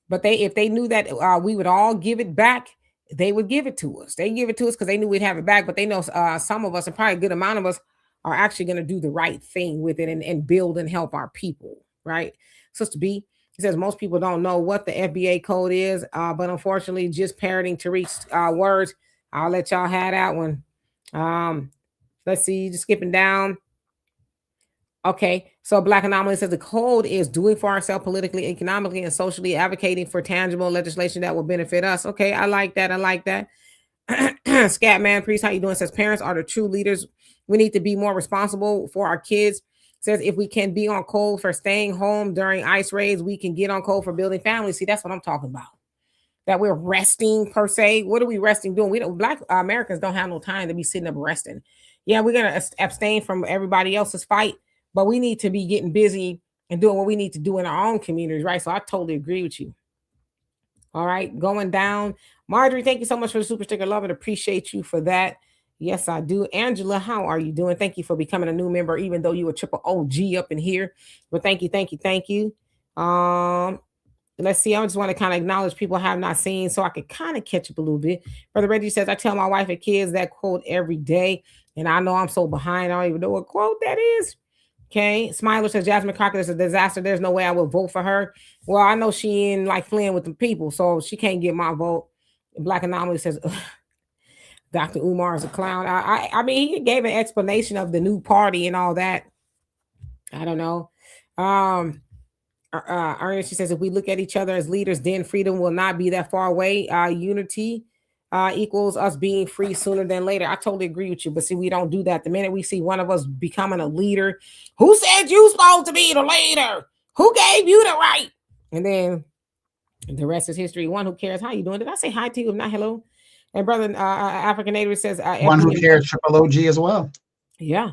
but if they knew that we would all give it back, they would give it to us. They give it to us because they knew we'd have it back. But they know some of us, and probably a good amount of us, are actually going to do the right thing with it and build and help our people, right? Sister B, he says most people don't know what the FBA code is, but unfortunately, just parroting Tariq's words. I'll let y'all have that one. Let's see, just skipping down. Okay, so Black Anomaly says the code is doing for ourselves politically, economically, and socially, advocating for tangible legislation that will benefit us. Okay, I like that. Scatman Priest, how you doing? Says parents are the true leaders. We need to be more responsible for our kids. Says if we can be on code for staying home during ICE raids, we can get on code for building families. See, that's what I'm talking about. That we're resting per se. What are we resting doing? Black Americans don't have no time to be sitting up resting. Yeah, we're gonna abstain from everybody else's fight, but we need to be getting busy and doing what we need to do in our own communities, right? So I totally agree with you. All right, going down. Marjorie, thank you so much for the super sticker. Love it. Appreciate you for that. Yes, I do. Angela, how are you doing? Thank you for becoming a new member, even though you were triple OG up in here. But thank you. Let's see. I just want to kind of acknowledge people I have not seen so I could kind of catch up a little bit. Brother Reggie says, I tell my wife and kids that quote every day, and I know I'm so behind. I don't even know what quote that is. Okay. Smiler says, Jasmine Crockett is a disaster. There's no way I will vote for her. Well, I know she in like fleeing with the people, so she can't get my vote. Black Anomaly says, Dr. Umar is a clown. I mean, he gave an explanation of the new party and all that. I don't know. Ernest, she says, if we look at each other as leaders, then freedom will not be that far away. Unity equals us being free sooner than later. I totally agree with you. But see, we don't do that. The minute we see one of us becoming a leader, who said you supposed to be the leader? Who gave you the right? And then the rest is history. One who cares. How you doing? Did I say hi to you? If not, hello. And brother African Native says one who cares, triple OG as well. Yeah.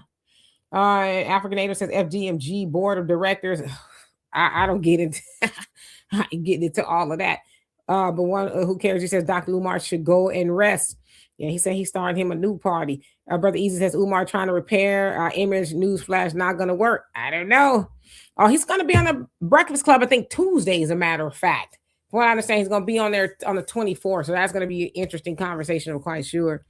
African Native says FGMG board of directors. I don't get it. I ain't getting into all of that. But one who cares, he says Dr. Umar should go and rest. Yeah, he said he's starting him a new party. Brother Easy says Umar trying to repair image newsflash, not gonna work. I don't know. Oh, he's gonna be on the Breakfast Club, I think Tuesday, as a matter of fact. From what I understand, he's gonna be on there on the 24th. So that's gonna be an interesting conversation, I'm quite sure.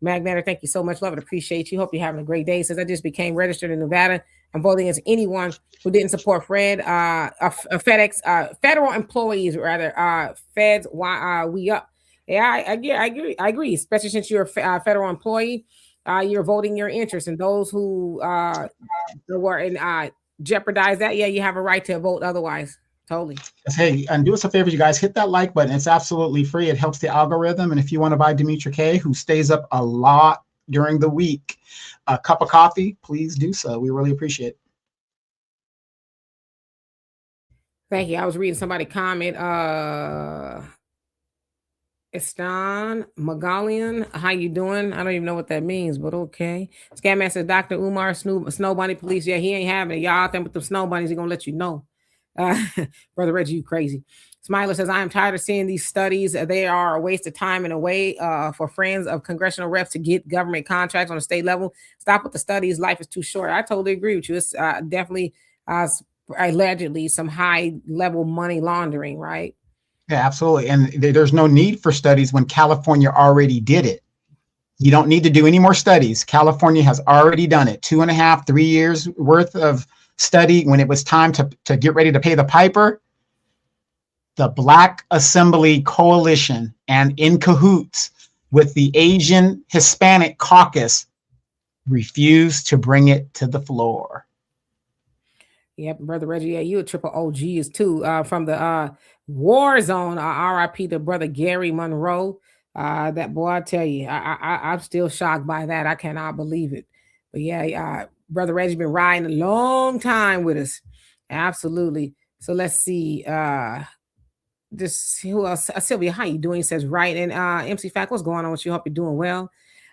Magnetic, thank you so much. Love it. Appreciate you. Hope you're having a great day. Since I just became registered in Nevada, I'm voting against anyone who didn't support FedEx, federal employees, rather, feds. Why we up? Yeah, I agree. Especially since you're a federal employee, you're voting your interest, and those who were in jeopardize that. Yeah, you have a right to vote. Otherwise, totally. Hey, and do us a favor, you guys, hit that like button. It's absolutely free. It helps the algorithm. And if you want to buy Demetra K, who stays up a lot during the week, a cup of coffee, please do so. We really appreciate it. Thank you. I was reading somebody comment. Estan Magalian, how you doing? I don't even know what that means, but okay. Scatman says Dr. Umar Snow Bunny Police. Yeah, he ain't having it. Y'all out there with the snow bunnies, he gonna let you know. Brother Reggie, you crazy. Smiler says, I am tired of seeing these studies. They are a waste of time and a way for friends of congressional reps to get government contracts on a state level. Stop with the studies. Life is too short. I totally agree with you. It's definitely allegedly some high level money laundering, right? Yeah, absolutely. And there's no need for studies when California already did it. You don't need to do any more studies. California has already done it. 2.5, 3 years worth of study. When it was time to get ready to pay the piper, the Black Assembly Coalition, and in cahoots with the Asian Hispanic Caucus, refused to bring it to the floor. Yep, Brother Reggie, yeah, you a triple OGs too. From the war zone, RIP to Brother Gary Monroe. That boy, I tell you, I'm still shocked by that. I cannot believe it. But yeah, Brother Reggie been riding a long time with us. Absolutely. So let's see. This who else? Sylvia, how you doing? Says right. And MC Fact, what's going on with you? Hope you're doing well.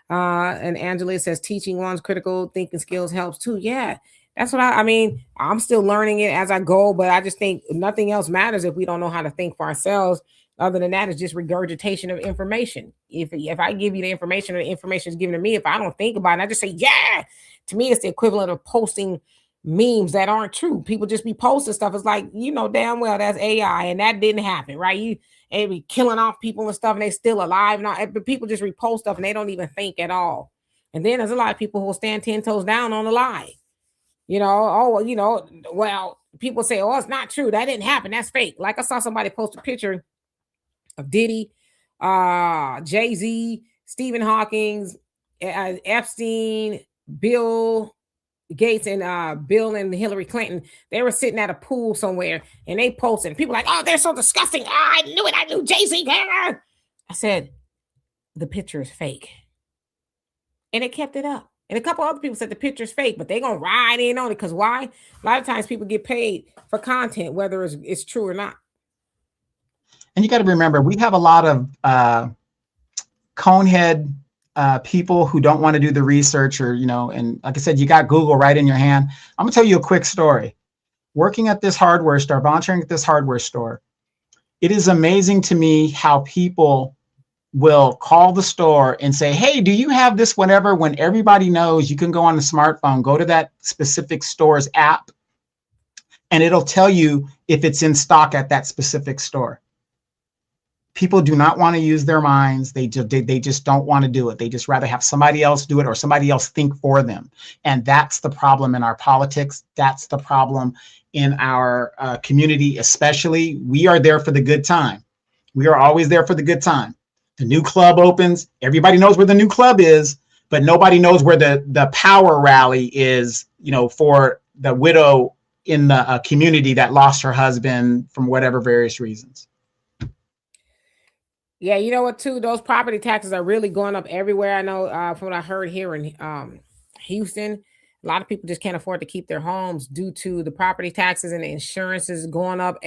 And Angela says teaching one's critical thinking skills helps too. Yeah, that's what I mean. I'm still learning it as I go, but I just think nothing else matters if we don't know how to think for ourselves. Other than that, it's just regurgitation of information. If I give you the information, or the information is given to me, if I don't think about it, I just say, yeah. To me, it's the equivalent of posting memes that aren't true. People just be posting stuff. It's like, you know damn well that's AI and that didn't happen, right? They be killing off people and stuff and they still alive now. But people just repost stuff and they don't even think at all. And then there's a lot of people who will stand 10 toes down on the lie. Well, people say, oh, it's not true. That didn't happen. That's fake. Like I saw somebody post a picture of Diddy, Jay-Z, Stephen Hawking, Epstein, Bill Gates, and Bill and Hillary Clinton. They were sitting at a pool somewhere and they posted. People like, oh, they're so disgusting. I knew it. I knew Jay-Z. I said, the picture is fake. And it kept it up. And a couple other people said the picture's fake, but they're going to ride in on it. Because why? A lot of times people get paid for content, whether it's true or not. And you got to remember, we have a lot of conehead people who don't want to do the research, or, and like I said, you got Google right in your hand. I'm gonna tell you a quick story. Working at this hardware store, volunteering at this hardware store, it is amazing to me how people will call the store and say, hey, do you have this whatever, when everybody knows you can go on the smartphone, go to that specific store's app, and it'll tell you if it's in stock at that specific store. People do not want to use their minds. They just don't want to do it. They just rather have somebody else do it or somebody else think for them. And that's the problem in our politics. That's the problem in our community, especially. We are there for the good time. We are always there for the good time. The new club opens. Everybody knows where the new club is, but nobody knows where the power rally is, for the widow in the community that lost her husband from whatever various reasons. Yeah, you know what, too? Those property taxes are really going up everywhere. I know from what I heard here in Houston, a lot of people just can't afford to keep their homes due to the property taxes, and the insurance is going up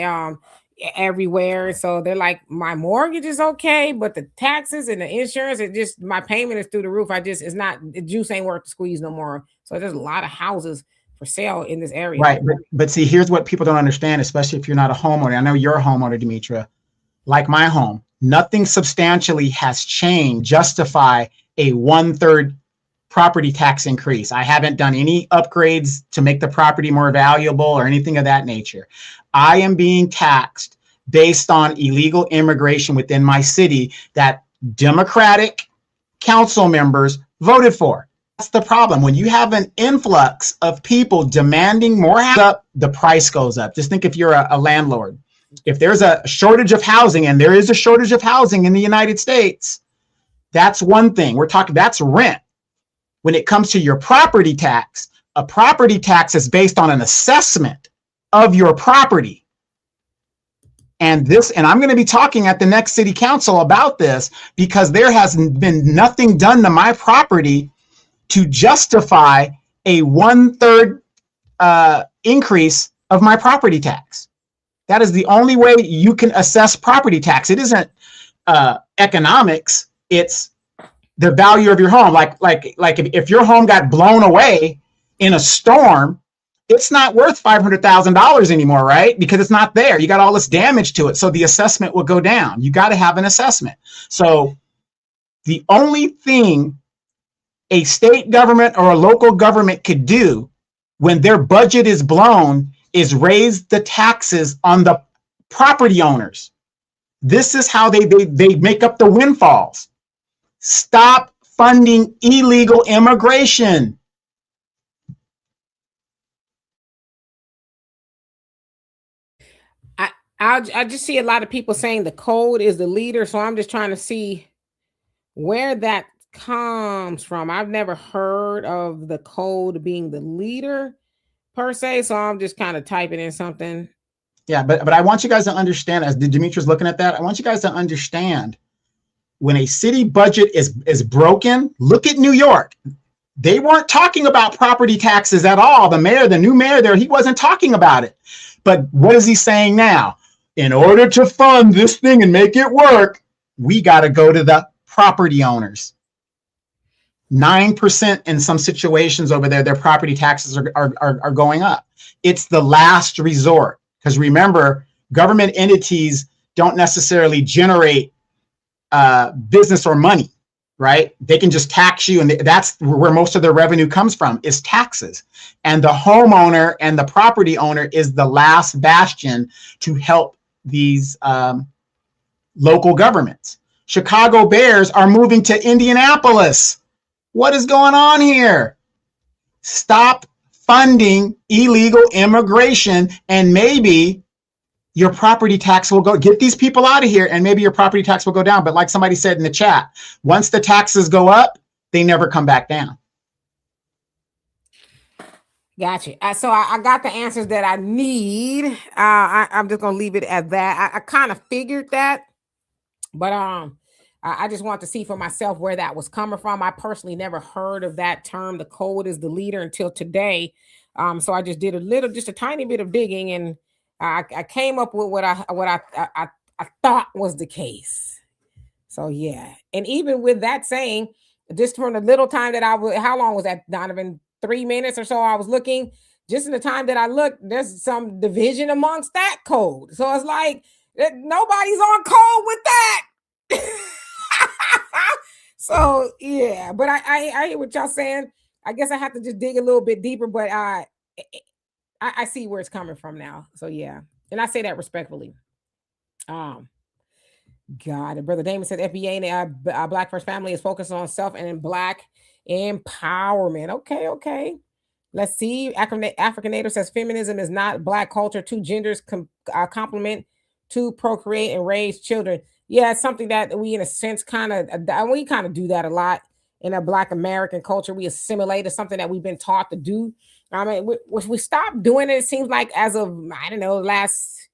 everywhere. So they're like, my mortgage is okay, but the taxes and the insurance, my payment is through the roof. The juice ain't worth the squeeze no more. So there's a lot of houses for sale in this area. Right. But see, here's what people don't understand, especially if you're not a homeowner. I know you're a homeowner, Demetra. Like my home, nothing substantially has changed justify a 1/3 property tax increase. I haven't done any upgrades to make the property more valuable or anything of that nature. I am being taxed based on illegal immigration within my city that Democratic council members voted for. That's the problem. When you have an influx of people demanding more, the price goes up. Just think if you're a landlord. If there's a shortage of housing, and there is a shortage of housing in the United States, that's one thing. That's rent. When it comes to your property tax, a property tax is based on an assessment of your property. And I'm going to be talking at the next city council about this, because there has been nothing done to my property to justify a 1/3 increase of my property tax. That is the only way you can assess property tax. It isn't economics. It's the value of your home. Like if your home got blown away in a storm, it's not worth $500,000 anymore, right? Because it's not there. You got all this damage to it. So the assessment will go down. You got to have an assessment. So the only thing a state government or a local government could do when their budget is blown is raise the taxes on the property owners. This is how they make up the windfalls. Stop funding illegal immigration. I just see a lot of people saying the code is the leader, so I'm just trying to see where that comes from. I've never heard of the code being the leader per se, so I'm just kind of typing in something. Yeah, but I want you guys to understand, as Demetrius looking at that, I want you guys to understand when a city budget is broken. Look at New York. They weren't talking about property taxes at all. The new mayor there, he wasn't talking about it. But what is he saying now? In order to fund this thing and make it work, we got to go to the property owners. 9% in some situations over there, their property taxes are going up. It's the last resort. Because remember, government entities don't necessarily generate business or money, right? They can just tax you, and that's where most of their revenue comes from, is taxes. And the homeowner and the property owner is the last bastion to help these local governments. Chicago Bears are moving to Indianapolis. What is going on here? Stop funding illegal immigration, and maybe your property tax will go. Get these people out of here, and maybe your property tax will go down. But like somebody said in the chat, once the taxes go up, they never come back down. Gotcha. So I got the answers that I need. I'm just gonna leave it at that. I kind of figured that, but I just want to see for myself where that was coming from. I personally never heard of that term. The code is the leader until today. So I just did just a tiny bit of digging, and I came up with what I thought was the case. So yeah, and even with that saying, just from the little time that how long was that, Donovan? 3 minutes or so I was looking. Just in the time that I looked, there's some division amongst that code. So it's like nobody's on code with that. So yeah, but I hear what y'all saying. I guess I have to just dig a little bit deeper, but I see where it's coming from now. So yeah, and I say that respectfully. God, Brother Damon said FBA and Black First Family is focused on self and Black empowerment. Okay. Let's see. Africanator says feminism is not Black culture. Two genders complement to procreate and raise children. Yeah, it's something that we, in a sense, kind of do that a lot in a Black American culture. We assimilate. It's something that we've been taught to do. I mean, we stopped doing it. It seems like as of, I don't know, last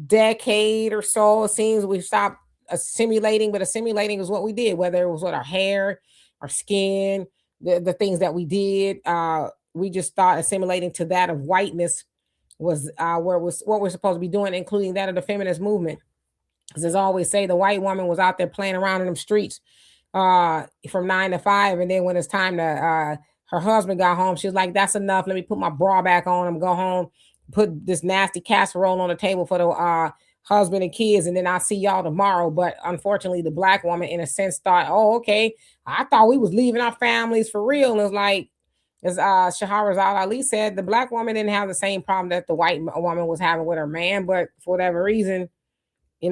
decade or so, it seems we've stopped assimilating, but assimilating is what we did, whether it was with our hair, our skin, the things that we did. We just thought assimilating to that of whiteness was what we're supposed to be doing, including that of the feminist movement. Because as I always say, the white woman was out there playing around in them streets from 9 to 5. And then when it's time to, her husband got home, she was like, that's enough. Let me put my bra back on and go home, put this nasty casserole on the table for the husband and kids, and then I'll see y'all tomorrow. But unfortunately, the Black woman, in a sense, thought, oh, okay, I thought we was leaving our families for real. And it's like, as Shahrazad Ali said, the Black woman didn't have the same problem that the white woman was having with her man, but for whatever reason,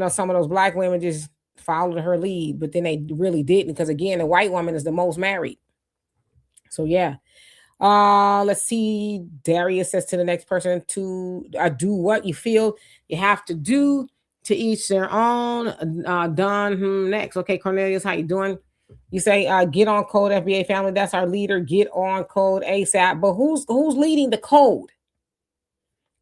some of those Black women just followed her lead, but then they really didn't, because again, the white woman is the most married. So yeah. Let's see. Darius says to the next person to do what you feel you have to do, to each their own. Don next. Okay, Cornelius, how you doing? You say get on code, FBA family. That's our leader. Get on code ASAP. But who's leading the code?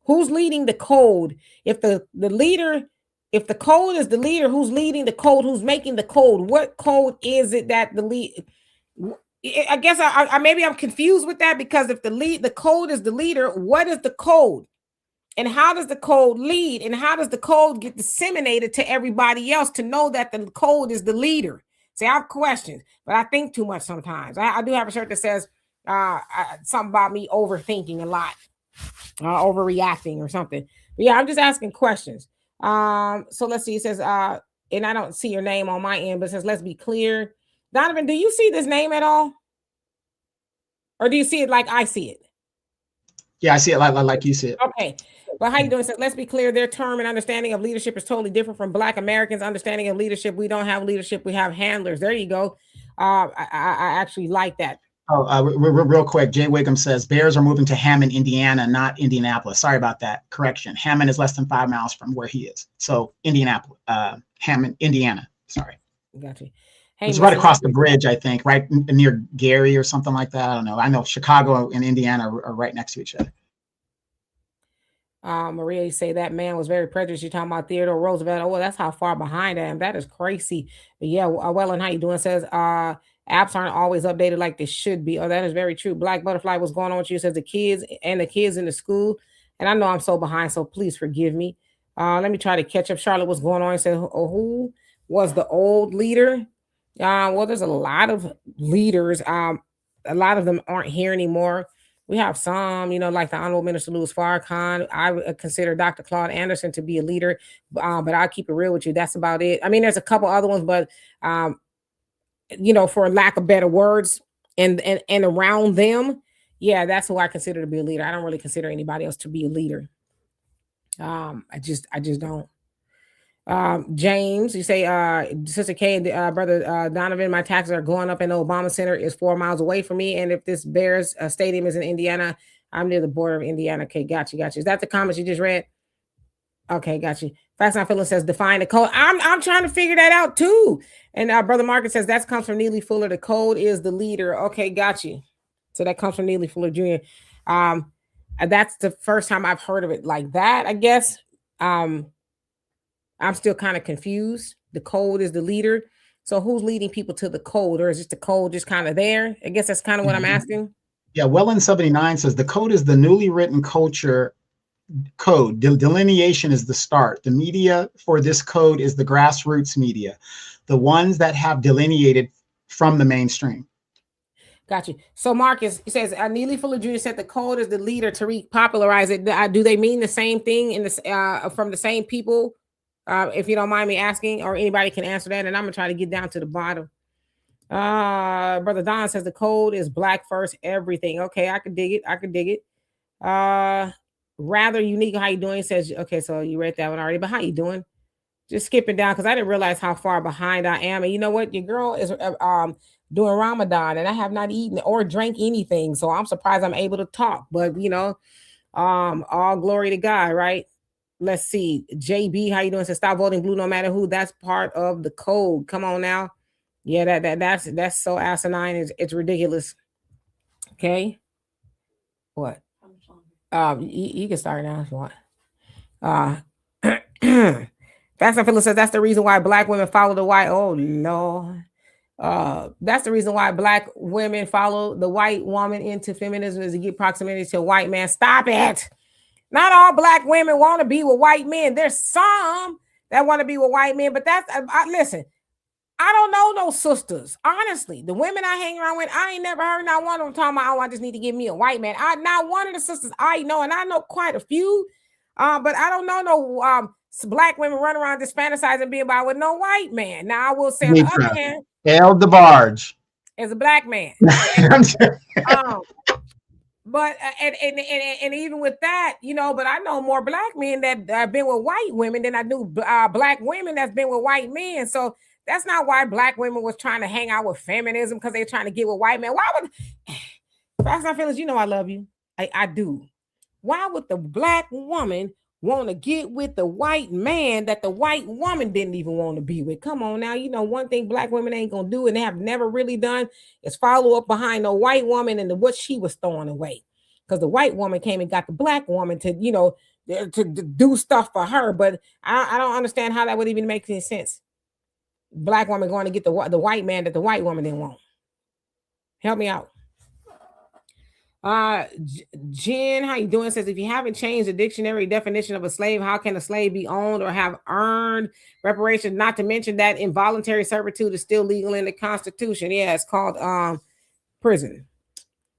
Who's leading the code? If the leader, if the code is the leader, who's leading the code? Who's making the code? What code is it that the lead? I guess I maybe I'm confused with that, because if the code is the leader, what is the code? And how does the code lead? And how does the code get disseminated to everybody else to know that the code is the leader? See, I have questions, but I think too much sometimes. I do have a shirt that says something about me overthinking a lot, overreacting or something. But yeah, I'm just asking questions. So let's see. It says, and I don't see your name on my end, but it says, let's be clear. Donovan, do you see this name at all? Or do you see it like I see it? Yeah, I see it like you see it. Okay. But how you doing? So let's be clear. Their term and understanding of leadership is totally different from Black Americans' understanding of leadership. We don't have leadership. We have handlers. There you go. I actually like that. Oh, real quick, Jay Wiggum says Bears are moving to Hammond, Indiana, not Indianapolis. Sorry about that. Correction. Hammond is less than 5 miles from where he is. So Indianapolis, Hammond, Indiana. Sorry. Gotcha. Hey, it's right across the bridge, I think, right near Gary or something like that. I don't know. I know Chicago and Indiana are right next to each other. Maria, you say that man was very prejudiced. You're talking about Theodore Roosevelt. Oh, well, that's how far behind I am. That is crazy. But yeah, Wellen, how you doing? Says apps aren't always updated like they should be. Oh, that is very true. Black Butterfly, what's going on with you? Says the kids in the school. And I know I'm so behind, so please forgive me. Let me try to catch up. Charlotte, what's going on? He said, who was the old leader? Well, there's a lot of leaders. A lot of them aren't here anymore. We have some, like the Honorable Minister Louis Farrakhan. I would consider Dr. Claude Anderson to be a leader, but I'll keep it real with you. That's about it. I mean, there's a couple other ones, but for lack of better words, and around them, yeah, that's who I consider to be a leader. I don't really consider anybody else to be a leader. I just don't. James, you say, Sister Kay and Brother Donovan, my taxes are going up and the Obama Center is 4 miles away from me. And if this Bears stadium is in Indiana, I'm near the border of Indiana. Okay, got you. Is that the comments you just read? Okay, got you. Fast Not Feeling says, define the code. I'm trying to figure that out too. And Brother Marcus says, that comes from Neely Fuller. The code is the leader. Okay, got you. So that comes from Neely Fuller Jr. That's the first time I've heard of it like that, I guess. I'm still kind of confused. The code is the leader. So who's leading people to the code? Or is just the code just kind of there? I guess that's kind of what I'm asking. Yeah, Wellen 79 says the code is the newly written culture code. Delineation is the start. The media for this code is the grassroots media, the ones that have delineated from the mainstream. Got you. So Marcus, he says, Neely Fuller Jr. said the code is the leader to repopularize it. Do they mean the same thing in this from the same people? If you don't mind me asking, or anybody can answer that, and I'm gonna try to get down to the bottom. Brother Don says the code is black first, everything. Okay, I could dig it. Rather unique. How you doing? He says, okay, so you read that one already, but how you doing? Just skipping down because I didn't realize how far behind I am. And you know what? Your girl is doing Ramadan, and I have not eaten or drank anything, so I'm surprised I'm able to talk. But all glory to God, right? Let's see. JB, how you doing? Says stop voting blue no matter who. That's part of the code. Come on now. Yeah, that's so asinine. It's ridiculous. Okay. What? You can start now if you want. Fast and Philip says that's the reason why black women follow the white. Oh Lord. That's the reason why black women follow the white woman into feminism is to get proximity to a white man. Stop it. Not all black women want to be with white men. There's some that want to be with white men, but listen, I don't know no sisters. Honestly, the women I hang around with, I ain't never heard not one of them talking about, I just need to give me a white man. Not one of the sisters I know, and I know quite a few, but I don't know no black women running around just fantasizing being about with no white man. Now, I will say on the other hand, El DeBarge is a black man. But and even with that, but I know more black men that have been with white women than I knew black women that's been with white men. So that's not why black women was trying to hang out with feminism, because they're trying to get with white men. Why would Facts and Feelings? I love you. I do. Why would the black woman want to get with the white man that the white woman didn't even want to be with? Come on now. One thing black women ain't gonna do, and they have never really done, is follow up behind the white woman and what she was throwing away. Because the white woman came and got the black woman to do stuff for her. But I don't understand how that would even make any sense. Black woman going to get the white man that the white woman didn't want. Help me out. Jen, how you doing? Says, if you haven't changed the dictionary definition of a slave, how can a slave be owned or have earned reparations? Not to mention that involuntary servitude is still legal in the Constitution. Yeah, it's called prison.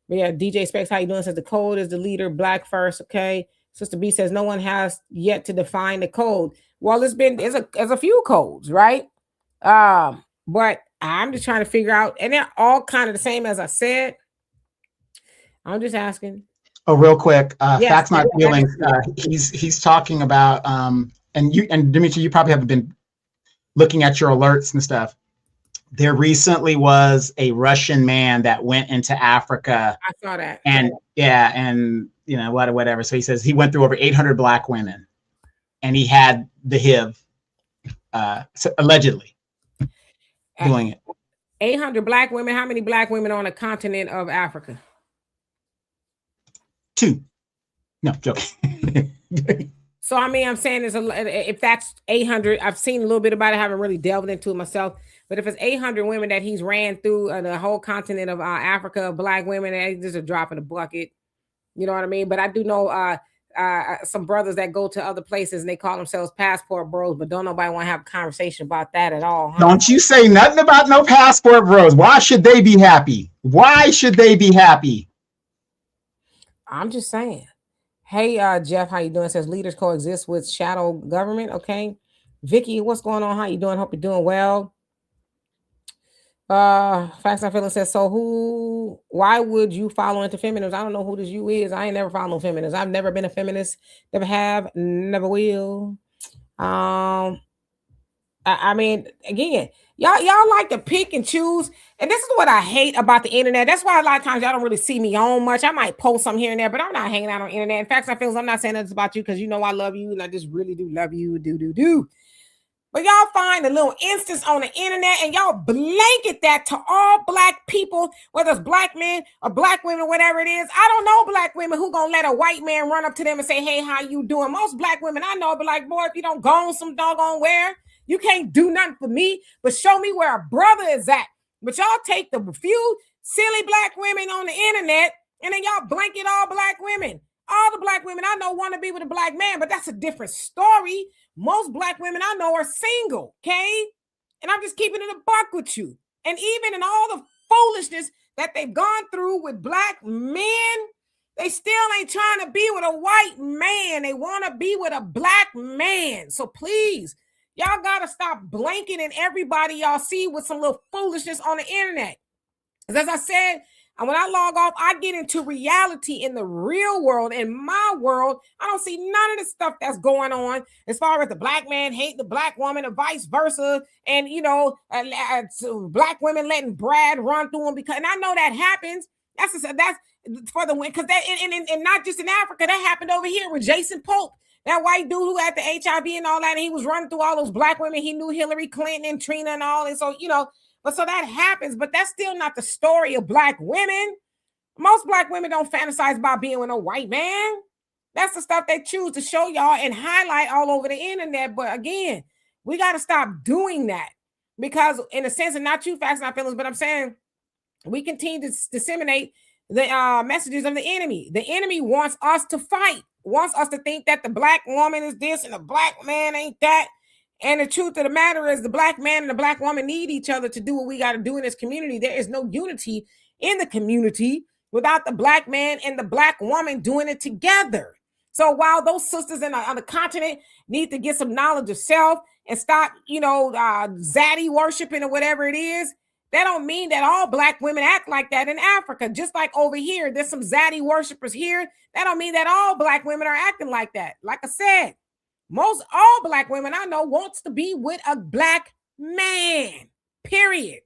But yeah, DJ Specs, how you doing? Says the code is the leader, black first. Okay. Sister B says no one has yet to define the code. Well, there's a few codes, right? But I'm just trying to figure out, and they're all kind of the same as I said. I'm just asking. Oh, real quick, Yes, facts not that feelings. is He's talking about and Dimitri, you probably haven't been looking at your alerts and stuff. There recently was a Russian man that went into Africa, I saw that. and yeah, and you know whatever. So he says he went through over 800 black women, and he had the HIV, so allegedly doing it. 800 black women. How many black women on the continent of Africa? 2. No, joking. So I mean, I'm saying if that's 800, I've seen a little bit about it, haven't really delved into it myself. But if it's 800 women that he's ran through the whole continent of Africa, black women, it's just a drop in the bucket. You know what I mean? But I do know some brothers that go to other places and they call themselves passport bros, but don't nobody want to have a conversation about that at all. Huh? Don't you say nothing about no passport bros. Why should they be happy? Why should they be happy? I'm just saying. Hey, Jeff, how you doing? It says leaders coexist with shadow government. Okay. Vicky, what's going on? How you doing? Hope you're doing well. Facts I Feeling says, so why would you follow into feminism? I don't know who this you is. I ain't never followed feminists. I've never been a feminist, never have, never will. I mean, again, y'all like to pick and choose, and this is what I hate about the internet. That's why a lot of times y'all don't really see me on much. I might post some here and there, but I'm not hanging out on the internet. In fact, I feel I'm not saying this about you because you know I love you and I just really do love you. Do. But y'all find a little instance on the internet and y'all blanket that to all black people, whether it's black men or black women, whatever it is. I don't know black women who gonna let a white man run up to them and say, hey, how you doing? Most black women I know be like, boy, if you don't go on some doggone where, you can't do nothing for me, but show me where a brother is at. But y'all take the few silly black women on the internet and then y'all blanket all black women. All the black women I know want to be with a black man, but that's a different story. Most black women I know are single, okay? And I'm just keeping it a buck with you. And even in all the foolishness that they've gone through with black men, they still ain't trying to be with a white man. They want to be with a black man. So please, y'all got to stop blanketing everybody y'all see with some little foolishness on the internet. As I said, and when I log off, I get into reality in the real world. In my world, I don't see none of the stuff that's going on as far as the black man hate the black woman and vice versa. And, you know, black women letting Brad run through them because, and I know that happens. That's for the win. Because that, and not just in Africa, that happened over here with Jason Pope. That white dude who had the HIV and all that, and he was running through all those black women. He knew Hillary Clinton and Trina and all. And so, you know, but so that happens, but that's still not the story of black women. Most black women don't fantasize about being with a white man. That's the stuff they choose to show y'all and highlight all over the internet. But again, we got to stop doing that because in a sense, and not you facts, not feelings, but I'm saying we continue to disseminate the messages of the enemy. The enemy wants us to fight, wants us to think that the black woman is this and the black man ain't that. And the truth of the matter is the black man and the black woman need each other to do what we got to do in this community. There is no unity in the community without the black man and the black woman doing it together. So while those sisters on the continent need to get some knowledge of self and stop, you know, zaddy worshiping or whatever it is, that don't mean that all black women act like that in Africa. Just like over here, there's some zaddy worshipers here. That don't mean that all black women are acting like that. Like I said, all black women I know wants to be with a black man, period.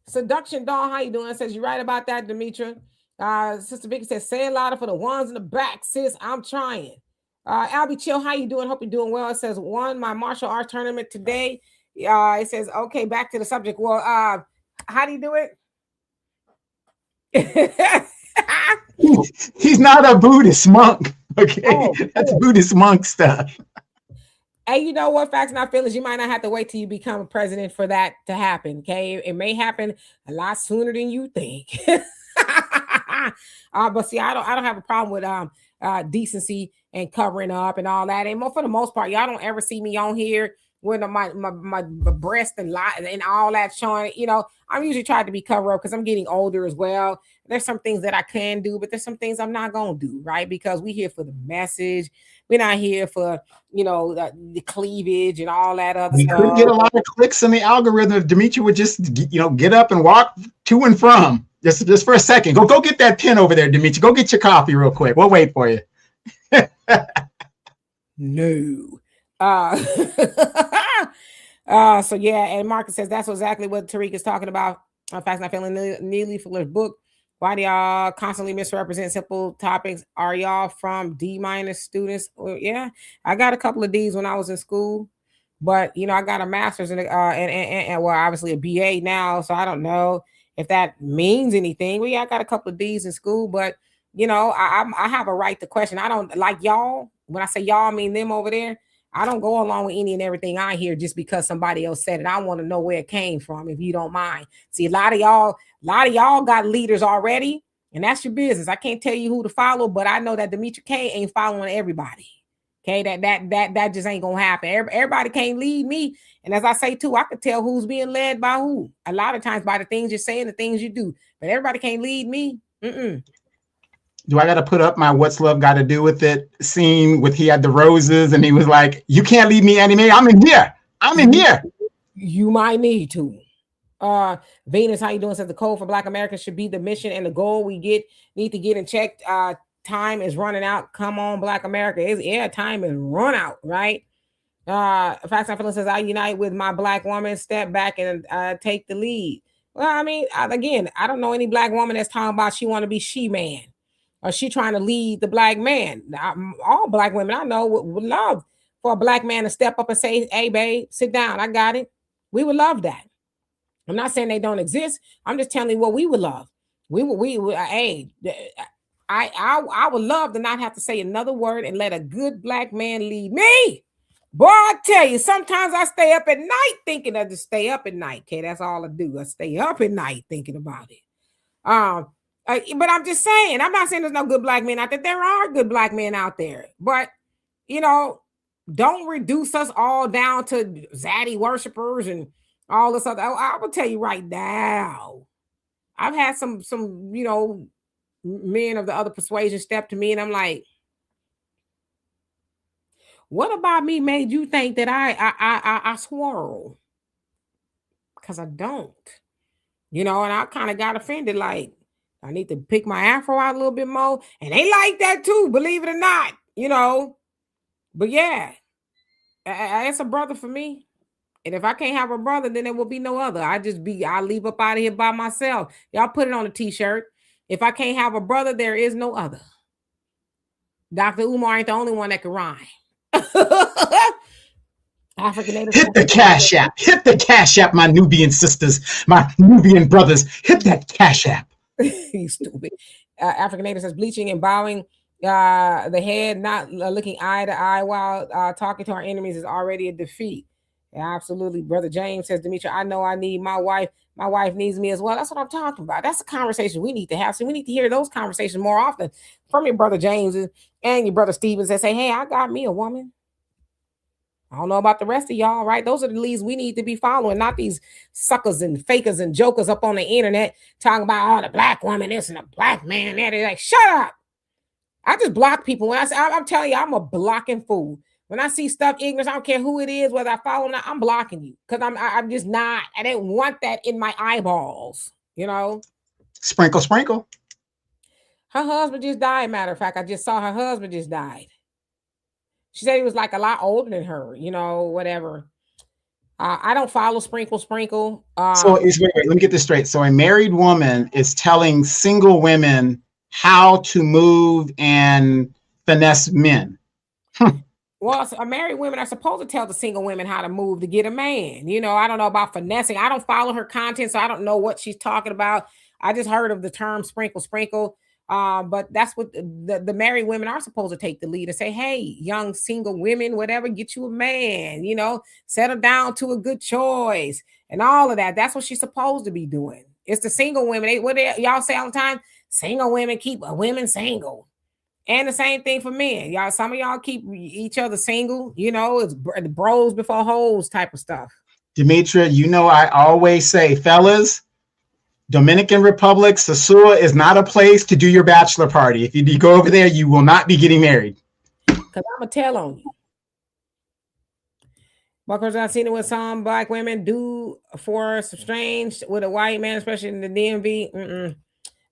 Seduction Dawn, how you doing? Says, you right about that, Demetra. Sister Vicky says, say a lot for the ones in the back, sis. I'm trying. Albie Chill, how you doing? Hope you're doing well. It says, won my martial arts tournament today. It says, okay, back to the subject. Well, how do you do it? He's not a Buddhist monk. Okay, that's Buddhist monk stuff. Hey, you know what? Facts not feelings. You might not have to wait till you become a president for that to happen. Okay, it may happen a lot sooner than you think. But see, I don't have a problem with decency and covering up and all that. And for the most part, y'all don't ever see me on here with my breast and all that showing. You know, I'm usually trying to be covered up because I'm getting older as well. There's some things that I can do, but there's some things I'm not going to do, right? Because we're here for the message. We're not here for, you know, the cleavage and all that other stuff. We could get a lot of clicks in the algorithm if Demetri would just, you know, get up and walk to and from. Just for a second. Go get that pen over there, Demetri. Go get your coffee real quick. We'll wait for you. No. So yeah, and Marcus says that's exactly what Tariq is talking about. Facts Not Feeling Neely Fuller's book. Why do y'all constantly misrepresent simple topics? Are y'all from D- students? Well, yeah, I got a couple of D's when I was in school, but I got a master's in and well, obviously a BA now, so I don't know if that means anything. Well, yeah, I got a couple of D's in school, but I have a right to question. I don't like y'all. When I say y'all, I mean them over there. I don't go along with any and everything I hear just because somebody else said it. I want to know where it came from, if you don't mind. See, a lot of y'all got leaders already, and that's your business. I can't tell you who to follow, but I know that Demetri K ain't following everybody. Okay, that just ain't gonna happen. Everybody can't lead me. And as I say too, I could tell who's being led by who. A lot of times by the things you say and the things you do. But everybody can't lead me. Do I got to put up my "What's Love Got to Do with It" scene with he had the roses and he was like, "You can't leave me, Annie Mae. I'm in here. I'm in here." You might need to. Venus, how you doing? Says the code for Black Americans should be the mission and the goal we need to get in check. Time is running out. Come on, Black America. Time is run out, right? Facts and Feelings says I unite with my Black woman, step back and take the lead. Well, I mean, again, I don't know any Black woman that's talking about she want to be she-man or she trying to lead the Black man. All Black women I know would love for a Black man to step up and say, "Hey, babe, sit down. I got it." We would love that. I'm not saying they don't exist. I'm just telling you what we would love. We would. Hey, I would love to not have to say another word and let a good Black man lead me. Boy, I tell you, sometimes I stay up at night thinking of to stay up at night. Okay, that's all I do. I stay up at night thinking about it. But I'm just saying, I'm not saying there's no good Black men out there. There are good Black men out there, but don't reduce us all down to zaddy worshipers and all this other. I will tell you right now, I've had some men of the other persuasion step to me, and I'm like, what about me made you think that I swirl? Because I don't, and I kind of got offended. Like, I need to pick my afro out a little bit more, and they like that too, believe it or not, But yeah, it's a brother for me. And if I can't have a brother, then there will be no other. I leave up out of here by myself. Y'all put it on a t-shirt. If I can't have a brother, there is no other. Dr. Umar ain't the only one that can rhyme. African Native. Hit the Cash App. Hit the Cash App, my Nubian sisters, my Nubian brothers. Hit that Cash App. He's stupid. African Native says bleaching and bowing the head, not looking eye to eye while talking to our enemies is already a defeat. Absolutely. Brother James says, Demetri, I know I need my wife. My wife needs me as well. That's what I'm talking about. That's a conversation we need to have. So we need to hear those conversations more often from your brother James and your brother Stevens that say, hey, I got me a woman. I don't know about the rest of y'all, right? Those are the leads we need to be following, not these suckers and fakers and jokers up on the internet talking about, the Black woman this and the Black man that. They're like, shut up. I just block people. When I'm telling you, I'm a blocking fool. When I see stuff ignorant, I don't care who it is, whether I follow or not, I'm blocking you because I'm just not. I didn't want that in my eyeballs, Sprinkle, sprinkle. Her husband just died. Matter of fact, I just saw her husband just died. She said he was like a lot older than her, whatever. I don't follow sprinkle. So wait, let me get this straight. So a married woman is telling single women how to move and finesse men. Well, married women are supposed to tell the single women how to move to get a man. I don't know about finessing. I don't follow her content, so I don't know what she's talking about. I just heard of the term sprinkle. But that's what the married women are supposed to take the lead and say, hey, young single women, whatever, get you a man, settle down to a good choice and all of that. That's what she's supposed to be doing. It's the single women. Y'all say all the time, single women keep women single. And the same thing for men. Y'all, some of y'all keep each other single, it's bros before hoes type of stuff. Demetri, I always say, fellas, Dominican Republic, Sosua is not a place to do your bachelor party. If you go over there, you will not be getting married. Because I'm going to tell on you. Because I've seen it with Black women do for some strange with a white man, especially in the DMV.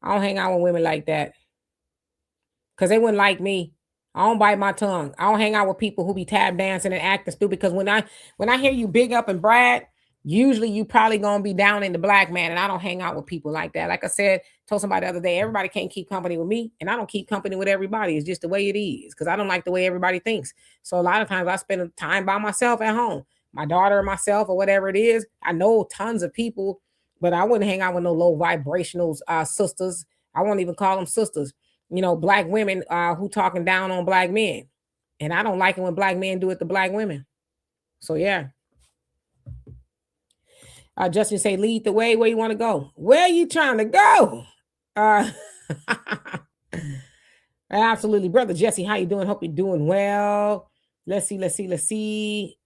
I don't hang out with women like that because they wouldn't like me. I don't bite my tongue. I don't hang out with people who be tap dancing and acting stupid. Because when I hear you big up and brag, usually you probably gonna be down in the black man, and I don't hang out with people like that. Like I said, told somebody the other day, everybody can't keep company with me, and I don't keep company with everybody. It's just the way it is because I don't like the way everybody thinks. So a lot of times I spend time by myself at home, my daughter or myself or whatever it is. I know tons of people, but I wouldn't hang out with no low vibrational sisters. I won't even call them sisters. Black women who talking down on black men. And I don't like it when black men do it to black women. So yeah. Justin say, lead the way. Where you want to go? Where are you trying to go? Absolutely. Brother Jesse, how you doing? Hope you're doing well. Let's see.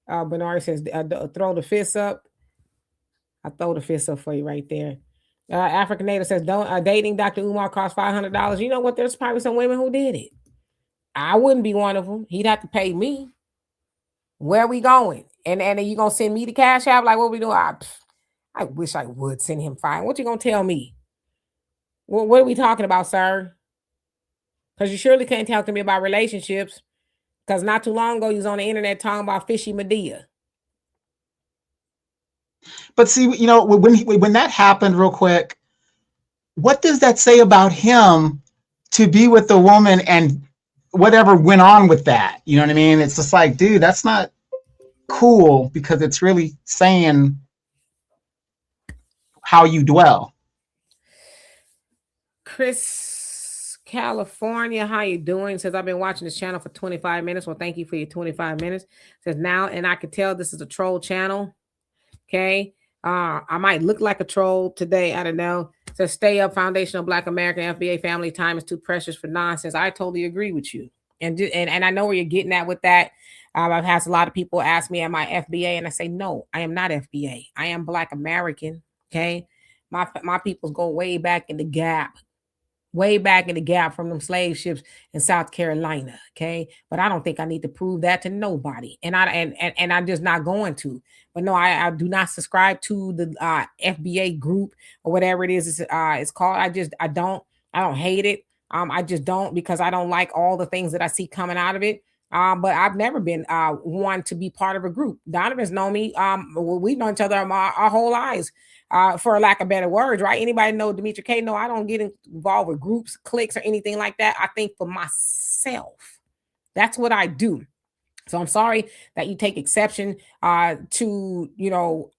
Bernard says, throw the fist up. I throw the fist up for you right there. African Native says, dating Dr. Umar costs $500. You know what? There's probably some women who did it. I wouldn't be one of them. He'd have to pay me. Where are we going? And then you gonna send me the cash app? Like, what we doing? I wish I would send him fine. What you gonna tell me? What are we talking about, sir? Because you surely can't talk to me about relationships. Because not too long ago, you was on the internet talking about fishy Medea. But see, when that happened real quick, what does that say about him to be with the woman and whatever went on with that? You know what I mean? It's just like, dude, that's not cool because it's really saying how you dwell. Chris, California, how you doing? Says, I've been watching this channel for 25 minutes. Well, thank you for your 25 minutes. Says, now, and I can tell this is a troll channel. Okay. I might look like a troll today. I don't know. Says, stay up, foundational Black American FBA family. Time is too precious for nonsense. I totally agree with you. And I know where you're getting at with that. I've had a lot of people ask me, am I FBA? And I say, no, I am not FBA. I am Black American. Okay. My peoples go way back in the gap. Way back in the gap from them slave ships in South Carolina. Okay. But I don't think I need to prove that to nobody. And I'm just not going to. But no, I do not subscribe to the FBA group or whatever it is it's called. I don't hate it. I just don't, because I don't like all the things that I see coming out of it. But I've never been one to be part of a group. Donovan's known me. We've known each other our whole lives. For lack of better words, right? Anybody know Demetra K? No, I don't get involved with groups, cliques, or anything like that. I think for myself. That's what I do. So I'm sorry that you take exception to,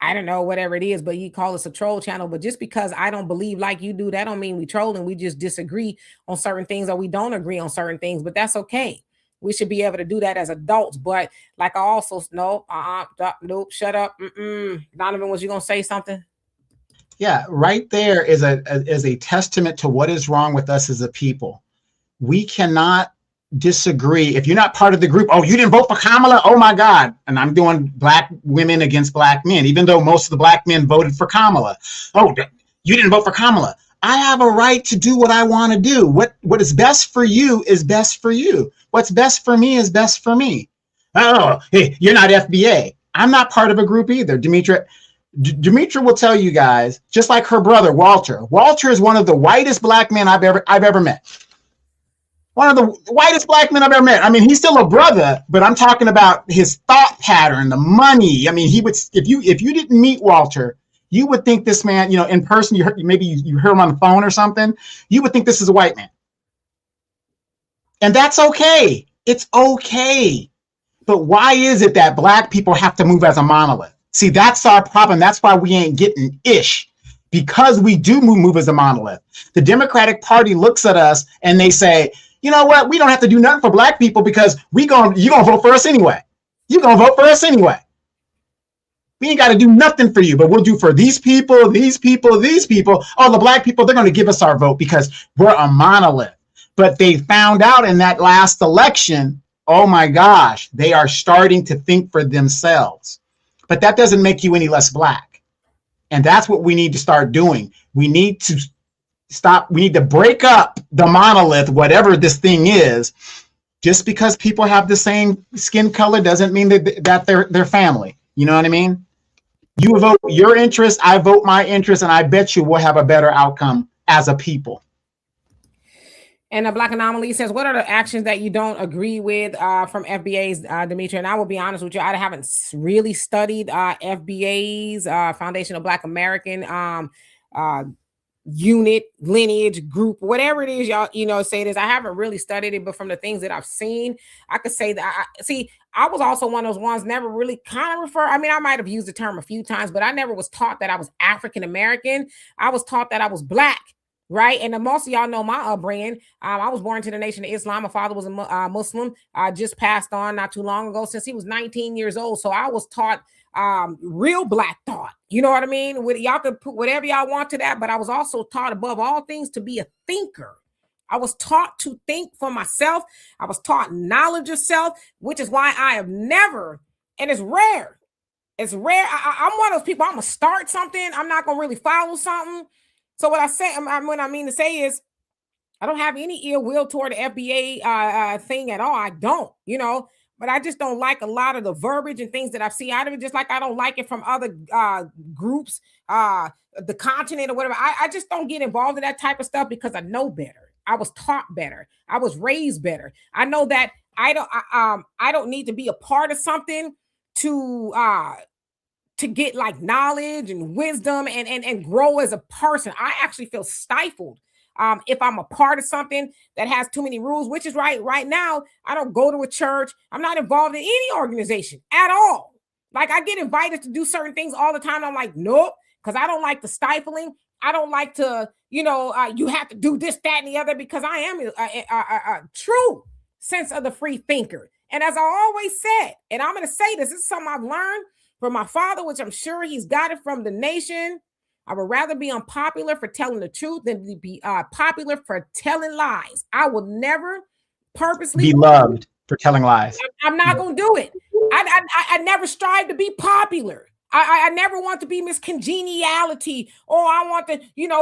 I don't know, whatever it is, but you call us a troll channel. But just because I don't believe like you do, that don't mean we trolling. We just disagree on certain things, or we don't agree on certain things, but that's okay. We should be able to do that as adults. But like I also nope, shut up. Donovan, was you gonna say something? Yeah, right there is a testament to what is wrong with us as a people. We cannot disagree. If you're not part of the group, oh, you didn't vote for Kamala? Oh my God. And I'm doing Black women against Black men, even though most of the Black men voted for Kamala. Oh, you didn't vote for Kamala. I have a right to do what I want to do. What is best for you is best for you. What's best for me is best for me. Oh, hey, you're not FBA. I'm not part of a group either. Demetra will tell you guys, just like her brother, Walter. Walter is one of the whitest Black men I've ever met. One of the whitest Black men I've ever met. I mean, he's still a brother, but I'm talking about his thought pattern, the money. I mean, he would, if you didn't meet Walter, you would think this man, in person, maybe you heard him on the phone or something, you would think this is a white man. And that's okay. It's okay. But why is it that Black people have to move as a monolith? See, that's our problem. That's why we ain't getting ish, because we do move as a monolith. The Democratic Party looks at us and they say, you know what? We don't have to do nothing for Black people because you're going to vote for us anyway. You're going to vote for us anyway. We ain't got to do nothing for you, but we'll do for these people, these people, these people. Oh, the Black people, they're going to give us our vote because we're a monolith. But they found out in that last election, oh my gosh, they are starting to think for themselves. But that doesn't make you any less Black. And that's what we need to start doing. We need to break up the monolith, whatever this thing is. Just because people have the same skin color doesn't mean that they're family. You know what I mean? You vote your interest, I vote my interest, and I bet you we'll have a better outcome as a people. And a Black Anomaly says, what are the actions that you don't agree with from FBA's, Demetria? And I will be honest with you, I haven't really studied FBA's Foundation of Black American unit, lineage, group, whatever it is y'all, say this. I haven't really studied it, but from the things that I've seen, I could say that I was also one of those ones never really kind of refer. I mean, I might have used the term a few times, but I never was taught that I was African American. I was taught that I was Black. Right. And most of y'all know my upbringing. I was born to the Nation of Islam. My father was a Muslim. Just passed on not too long ago, since he was 19 years old. So I was taught real Black thought. You know what I mean? Y'all could put whatever y'all want to that, but I was also taught above all things to be a thinker. I was taught to think for myself. I was taught knowledge of self, which is why I have never, and it's rare. It's rare. I'm one of those people. I'm going to start something. I'm not going to really follow something. So what I mean to say is, I don't have any ill will toward the FBA thing at all. I don't, but I just don't like a lot of the verbiage and things that I've seen out of it. Just like I don't like it from other groups, the continent or whatever. I just don't get involved in that type of stuff because I know better. I was taught better. I was raised better. I know that I don't need to be a part of something to get like knowledge and wisdom and grow as a person. I actually feel stifled if I'm a part of something that has too many rules, which is right now. I don't go to a church. I'm not involved in any organization at all. Like, I get invited to do certain things all the time. I'm like, nope, because I don't like the stifling. I don't like to, you have to do this, that, and the other, because I am a true sense of the free thinker. And as I always said, and I'm going to say this is something I've learned from my father, which I'm sure he's got it from the Nation. I would rather be unpopular for telling the truth than to be popular for telling lies. I will never purposely be loved for telling lies. I'm not going to do it. I never strive to be popular. I never want to be Miss Congeniality, or I want to,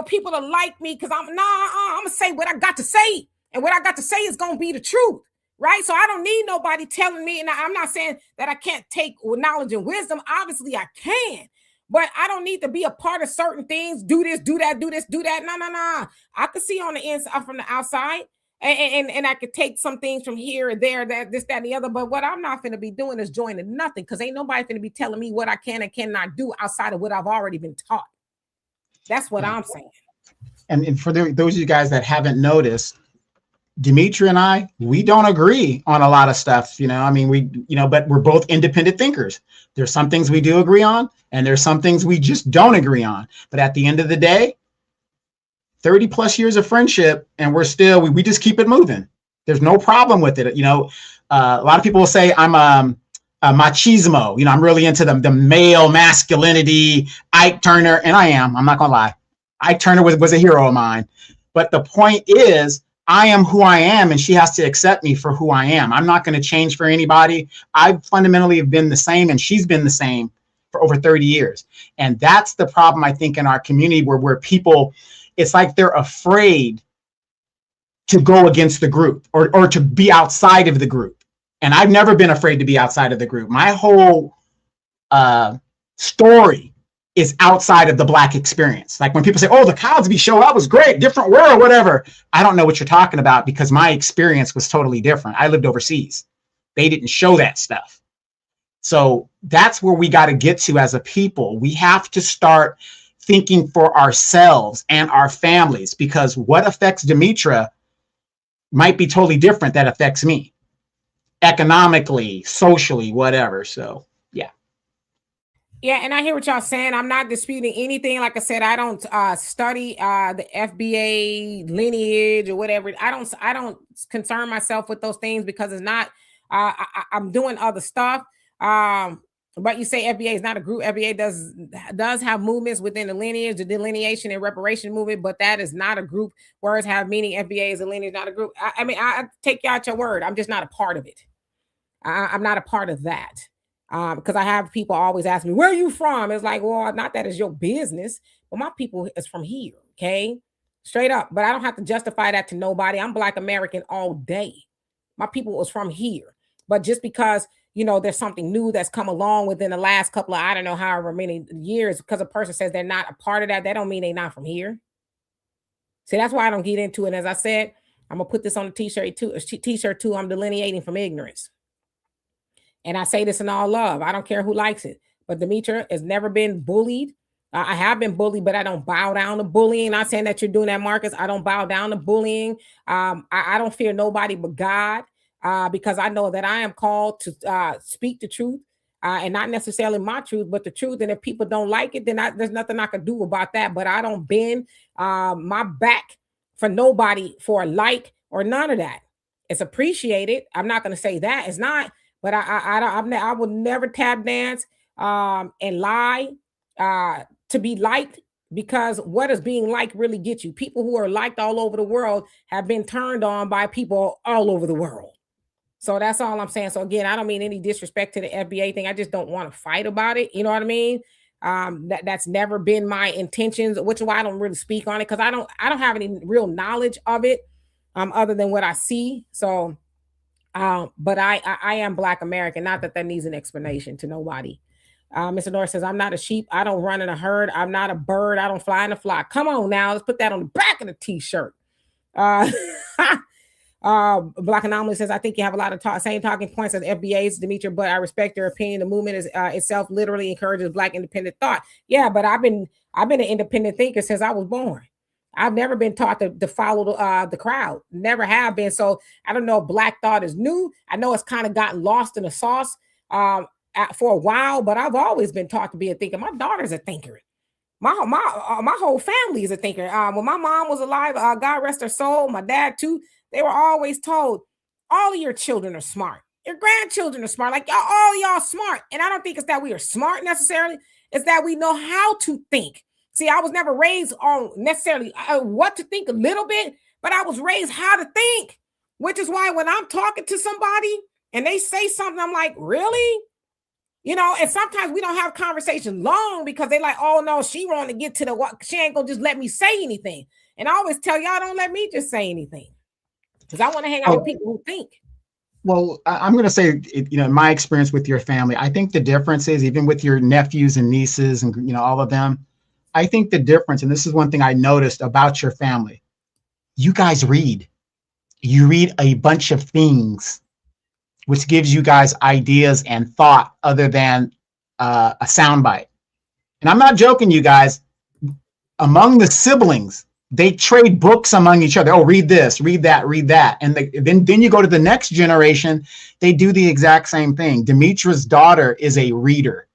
people to like me because I'm going to say what I got to say. And what I got to say is going to be the truth. Right. So I don't need nobody telling me. And I'm not saying that I can't take knowledge and wisdom. Obviously, I can. But I don't need to be a part of certain things. Do this, do that, do this, do that. No. I could see on the inside from the outside. And I could take some things from here and there, that this, that, and the other. But what I'm not going to be doing is joining nothing, because ain't nobody going to be telling me what I can and cannot do outside of what I've already been taught. That's what I'm saying. And for those of you guys that haven't noticed, Demetria and I, we don't agree on a lot of stuff, I mean, but we're both independent thinkers. There's some things we do agree on, and there's some things we just don't agree on. But at the end of the day, 30 plus years of friendship, and we just keep it moving. There's no problem with it. A lot of people will say I'm a machismo. I'm really into the male masculinity, Ike Turner, and I am. I'm not gonna lie. Ike Turner was a hero of mine. But the point is, I am who I am, and she has to accept me for who I am. I'm not going to change for anybody. I fundamentally have been the same, and she's been the same for over 30 years. And that's the problem, I think, in our community, where people, it's like they're afraid to go against the group or to be outside of the group. And I've never been afraid to be outside of the group. My whole story is outside of the Black experience. Like when people say, oh, the Cosby Show, that was great, different world, whatever. I don't know what you're talking about, because my experience was totally different. I lived overseas. They didn't show that stuff. So that's where we got to get to as a people. We have to start thinking for ourselves and our families, because what affects Demetria might be totally different that affects me, economically, socially, whatever. So yeah, and I hear what y'all saying. I'm not disputing anything. Like I said, I don't study the FBA lineage or whatever. I don't concern myself with those things, because it's not. I'm doing other stuff. But you say FBA is not a group. FBA does have movements within the lineage, the delineation and reparation movement, but that is not a group. Words have meaning. FBA is a lineage, not a group. I mean, I take you out your word. I'm just not a part of it. I'm not a part of that. Because I have people always ask me, where are you from? It's like, well, not that it's your business, but my people is from here. Okay. Straight up. But I don't have to justify that to nobody. I'm Black American all day. My people was from here. But just because there's something new that's come along within the last couple of, I don't know, however many years, because a person says they're not a part of that, that don't mean they're not from here. See, that's why I don't get into it. As I said, I'm gonna put this on a t-shirt too. I'm delineating from ignorance. And I say this in all love. I don't care who likes it. But Demetra has never been bullied. I have been bullied, but I don't bow down to bullying. Not saying that you're doing that, Marcus. I don't bow down to bullying. I don't fear nobody but God, because I know that I am called to speak the truth, and not necessarily my truth, but the truth. And if people don't like it, then there's nothing I can do about that. But I don't bend my back for nobody for a like or none of that. It's appreciated. I'm not going to say that it's not, but I would never tap dance and lie to be liked, because what does being liked really get you? People who are liked all over the world have been turned on by people all over the world. So that's all I'm saying. So again, I don't mean any disrespect to the FBA thing. I just don't want to fight about it. You know what I mean? That's never been my intentions, which is why I don't really speak on it, because I don't have any real knowledge of it, other than what I see. So but I am Black American. Not that needs an explanation to nobody. Mr. Norris says, I'm not a sheep. I don't run in a herd. I'm not a bird. I don't fly in a flock. Come on now. Let's put that on the back of the t-shirt. Black Anomaly says, I think you have a lot of same talking points as FBA's, Demetra, but I respect your opinion. The movement is itself literally encourages Black independent thought. Yeah, but I've been an independent thinker since I was born. I've never been taught to follow the crowd. Never have been. So I don't know if Black thought is new. I know it's kind of gotten lost in the sauce for a while, but I've always been taught to be a thinker. My daughter's a thinker. My whole family is a thinker. When my mom was alive, God rest her soul, my dad too, they were always told, all of your children are smart. Your grandchildren are smart. Like all y'all smart. And I don't think it's that we are smart necessarily. It's that we know how to think. See, I was never raised on necessarily what to think a little bit, but I was raised how to think, which is why when I'm talking to somebody and they say something, I'm like, really? And sometimes we don't have conversations long because they like, oh no, she want to get to what, she ain't gonna just let me say anything. And I always tell y'all, don't let me just say anything, because I want to hang out with people who think. Well, I'm going to say, in my experience with your family, I think the difference is, even with your nephews and nieces and, all of them, I think the difference, and this is one thing I noticed about your family, you guys read. You read a bunch of things, which gives you guys ideas and thought other than a soundbite. And I'm not joking, you guys. Among the siblings, they trade books among each other. Oh, read this, read that, read that. And then you go to the next generation, they do the exact same thing. Demetra's daughter is a reader.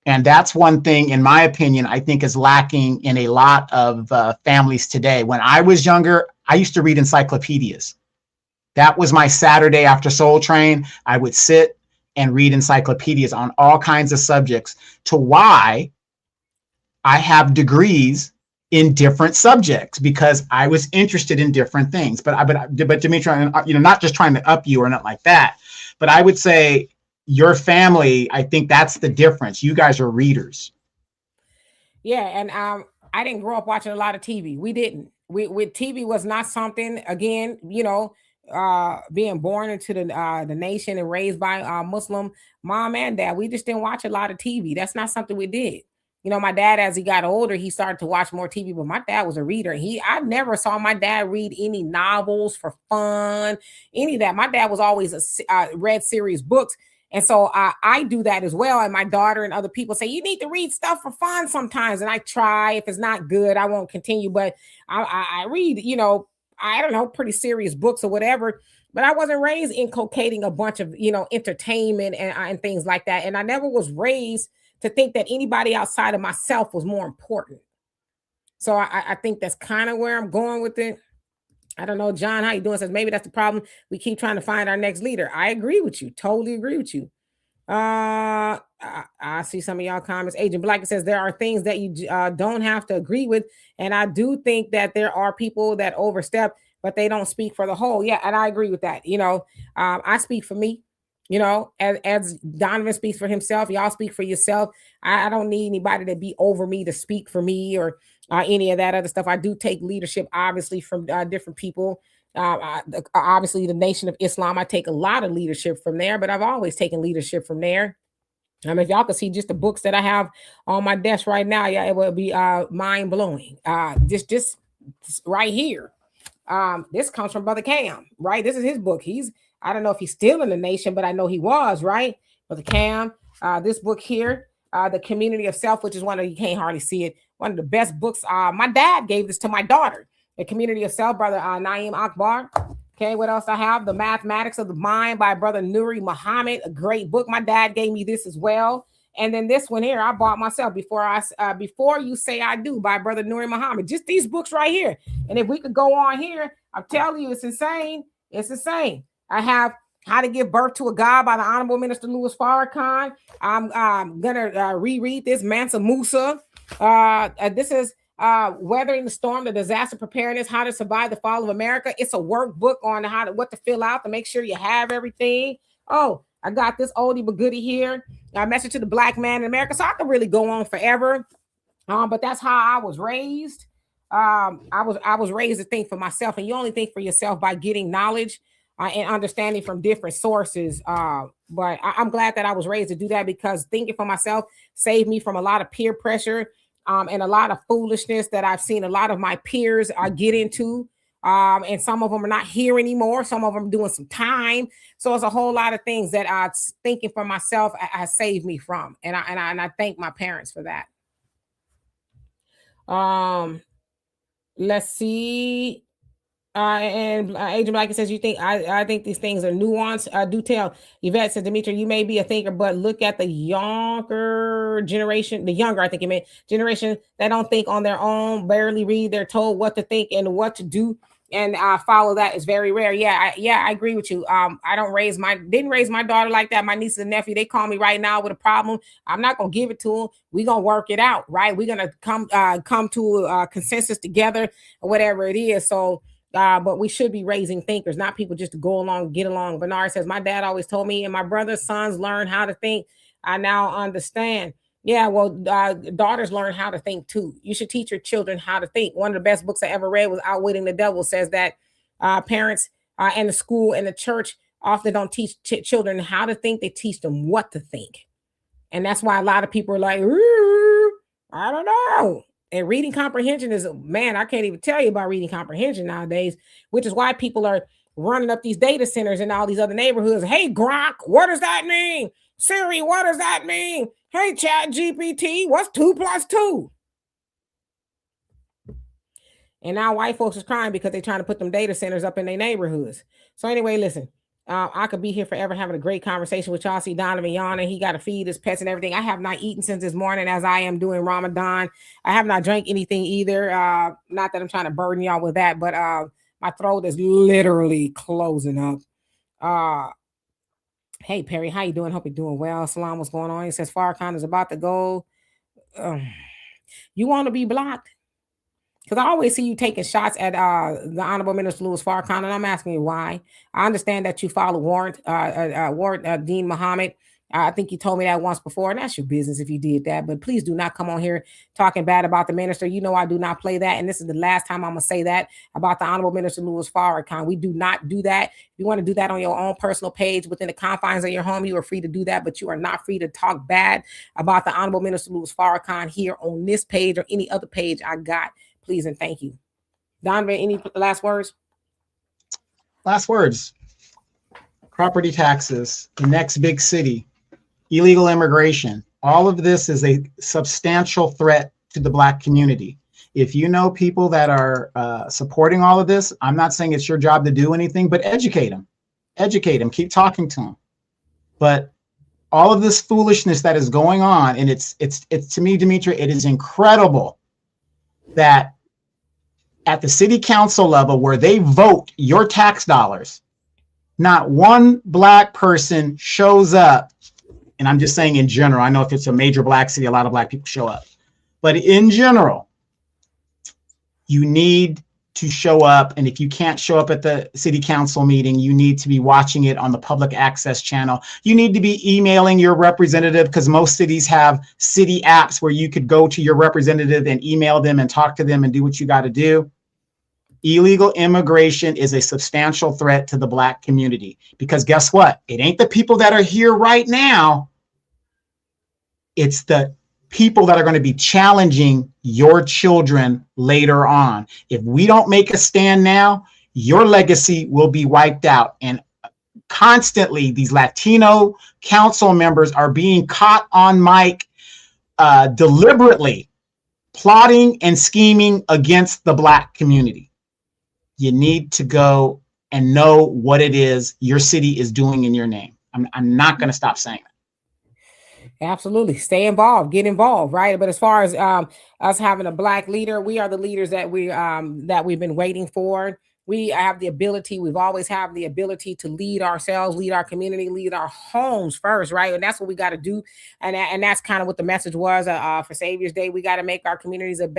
And that's one thing, in my opinion, I think is lacking in a lot of families today. When I was younger, I used to read encyclopedias. That was my Saturday after Soul Train. I would sit and read encyclopedias on all kinds of subjects, to why I have degrees in different subjects, because I was interested in different things. But Demetra, not just trying to up you or not like that, but I would say your family, I think that's the difference. You guys are readers. Yeah, and I didn't grow up watching a lot of TV. We didn't. TV was not something. Again, being born into the nation and raised by Muslim mom and dad, we just didn't watch a lot of TV. That's not something we did. My dad, as he got older, he started to watch more TV, but my dad was a reader. I never saw my dad read any novels for fun, any of that. My dad was always read serious books. And so I do that as well. And my daughter and other people say, you need to read stuff for fun sometimes. And I try. If it's not good, I won't continue. But I read, I don't know, pretty serious books or whatever. But I wasn't raised inculcating a bunch of, entertainment and things like that. And I never was raised to think that anybody outside of myself was more important. So I think that's kind of where I'm going with it. I don't know, John, how you doing? Says maybe that's the problem. We keep trying to find our next leader. I agree with you. Totally agree with you. I see some of y'all comments. Agent Black says there are things that you don't have to agree with. And I do think that there are people that overstep, but they don't speak for the whole. Yeah, and I agree with that. I speak for me. As Donovan speaks for himself, y'all speak for yourself. I don't need anybody to be over me to speak for me or any of that other stuff. I do take leadership, obviously, from different people. Obviously, the Nation of Islam, I take a lot of leadership from there, but I've always taken leadership from there. If y'all could see just the books that I have on my desk right now, yeah, it would be mind blowing. Just right here. This comes from Brother Cam, right? This is his book. I don't know if he's still in the Nation, but I know he was, right? Brother Cam, this book here, The Community of Self, which is you can't hardly see it, one of the best books. My dad gave this to my daughter, The Community of Self, Brother Naeem Akbar. Okay, what else I have? The Mathematics of the Mind by Brother Nuri Muhammad, a great book. My dad gave me this as well. And then this one here, I bought myself Before You Say I Do by Brother Nuri Muhammad. Just these books right here. And if we could go on here, I'm telling you, it's insane. It's insane. I have How to Give Birth to a God by the Honorable Minister Louis Farrakhan. I'm gonna reread this, Mansa Musa. This is Weathering the Storm, the Disaster Preparedness, How to Survive the Fall of America. It's a workbook on what to fill out to make sure you have everything. Oh, I got this oldie but goodie here. A Message to the Black Man in America. So I could really go on forever. But that's how I was raised. I was raised to think for myself, and you only think for yourself by getting knowledge and understanding from different sources. But I'm glad that I was raised to do that, because thinking for myself saved me from a lot of peer pressure and a lot of foolishness that I've seen a lot of my peers get into. And some of them are not here anymore. Some of them are doing some time. So it's a whole lot of things that thinking for myself has saved me from. And I thank my parents for that. Let's see. And Agent Black says, you think I think these things are nuanced. Do tell. Yvette says, Demetri, you may be a thinker, but look at the younger generation, I think you meant generation that don't think on their own, barely read. They're told what to think and what to do, and follow that is very rare. I agree with you. I didn't raise my daughter like that. My niece and nephew, they call me right now with a problem. I'm not gonna give it to them. We're gonna work it out, right? We're gonna come to a consensus together, or whatever it is. So but we should be raising thinkers, not people just to go along, get along. Bernard says, my dad always told me, and my brother's sons learn how to think. I now understand. Yeah, well, daughters learn how to think too. You should teach your children how to think. One of the best books I ever read was Outwitting the Devil. Says that parents and the school and the church often don't teach children how to think. They teach them what to think. And that's why a lot of people are like, I don't know. And reading comprehension is, man, I can't even tell you about reading comprehension nowadays, which is why people are running up these data centers in all these other neighborhoods. Hey, Grok, what does that mean? Siri, what does that mean? Hey, Chat GPT, what's 2 + 2? And now white folks is crying because they're trying to put them data centers up in their neighborhoods. So anyway, listen, I could be here forever having a great conversation with y'all. See Donovan yawning. He got to feed his pets and everything. I have not eaten since this morning, as I am doing Ramadan. I have not drank anything either. Not that I'm trying to burden y'all with that, but my throat is literally closing up. Hey, Perry, how you doing? Hope you're doing well. Salam, what's going on? He says Farrakhan is about to go. You want to be blocked? Because I always see you taking shots at the Honorable Minister Louis Farrakhan, and I'm asking you why. I understand that you follow Warrant Dean Muhammad. I think you told me that once before, and that's your business if you did that. But please do not come on here talking bad about the minister. You know I do not play that, and this is the last time I'm going to say that about the Honorable Minister Louis Farrakhan. We do not do that. If you want to do that on your own personal page within the confines of your home, you are free to do that, but you are not free to talk bad about the Honorable Minister Louis Farrakhan here on this page or any other page I got. Please and thank you. Donovan, any last words? Last words. Property taxes, the next big city, illegal immigration. All of this is a substantial threat to the Black community. If you know people that are supporting all of this, I'm not saying it's your job to do anything, but educate them. Educate them. Keep talking to them. But all of this foolishness that is going on, and it's to me, Demetri, it is incredible that at the city council level where they vote your tax dollars, not one Black person shows up. And I'm just saying in general, I know if it's a major Black city, a lot of Black people show up. But in general, you need to show up. And if you can't show up at the city council meeting, you need to be watching it on the public access channel. You need to be emailing your representative, because most cities have city apps where you could go to your representative and email them and talk to them and do what you got to do. illegal immigration is a substantial threat to the Black community. Because guess what? It ain't the people that are here right now. It's the people that are going to be challenging your children later on. If we don't make a stand now, your legacy will be wiped out. And constantly, these Latino council members are being caught on mic deliberately plotting and scheming against the Black community. You need to go and know what it is your city is doing in your name. I'm not going to stop saying that. Absolutely. Stay involved, get involved, right? But as far as us having a Black leader, we are the leaders that we've been waiting for. We have the ability, we've always had the ability to lead ourselves, lead our community, lead our homes first, right? And that's what we got to do. And that's kind of what the message was for Savior's Day. We got to make our communities a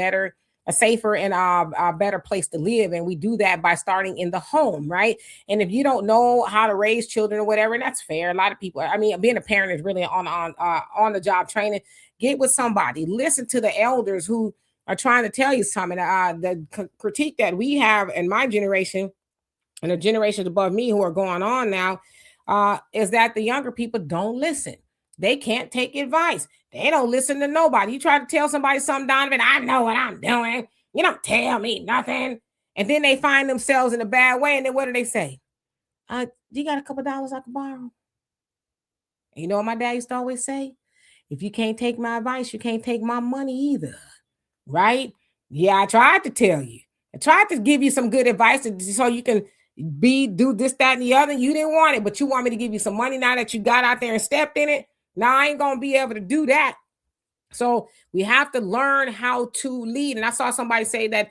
safer and a better place to live. And we do that by starting in the home, right? And if you don't know how to raise children or whatever, and that's fair. A lot of people, I mean, being a parent is really on the job training. Get with somebody, listen to the elders who are trying to tell you something. The critique that we have in my generation and the generations above me who are going on now is that the younger people don't listen. They can't take advice. They don't listen to nobody. You try to tell somebody something, Donovan, I know what I'm doing. You don't tell me nothing. And then they find themselves in a bad way. And then what do they say? You got a couple dollars I can borrow? And you know what my dad used to always say? If you can't take my advice, you can't take my money either. Right? Yeah, I tried to tell you. I tried to give you some good advice so you can do this, that, and the other. You didn't want it, but you want me to give you some money now that you got out there and stepped in it. Now I ain't gonna be able to do that. So we have to learn how to lead. And I saw somebody say that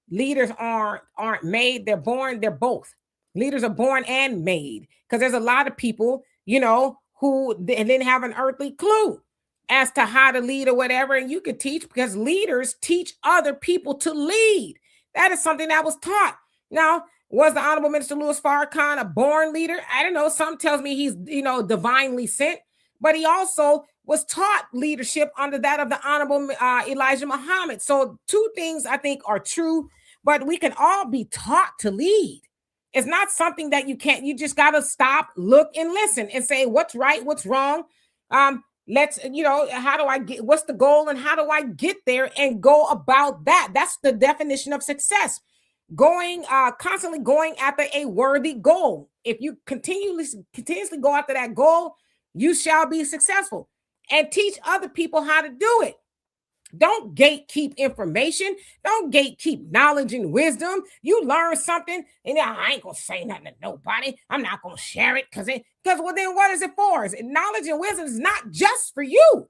leaders aren't made, they're born, they're both. Leaders are born and made. Because there's a lot of people, who didn't have an earthly clue as to how to lead or whatever. And you could teach, because leaders teach other people to lead. That is something that was taught. Now, was the Honorable Minister Louis Farrakhan a born leader? I don't know. Some tells me he's, divinely sent, but he also was taught leadership under that of the Honorable Elijah Muhammad. So two things I think are true, but we can all be taught to lead. It's not something that you just got to stop, look, and listen and say, what's right, what's wrong? How do I get, what's the goal and how do I get there and go about that? That's the definition of success. Constantly going after a worthy goal. If you continuously go after that goal, you shall be successful. And teach other people how to do it. Don't gatekeep information. Don't gatekeep knowledge and wisdom. You learn something and I ain't gonna say nothing to nobody. I'm not gonna share it because then what is it for? Knowledge and wisdom is not just for you.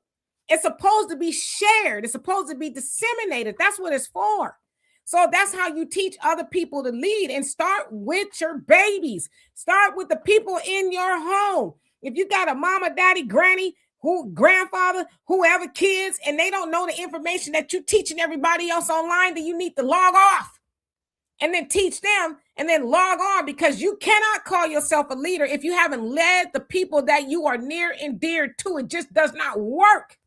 It's supposed to be shared. It's supposed to be disseminated. That's what it's for. So that's how you teach other people to lead, and start with your babies. Start with the people in your home. If you got a mama, daddy, granny, grandfather, whoever, kids, and they don't know the information that you're teaching everybody else online, then you need to log off and then teach them and then log on, because you cannot call yourself a leader if you haven't led the people that you are near and dear to. It just does not work.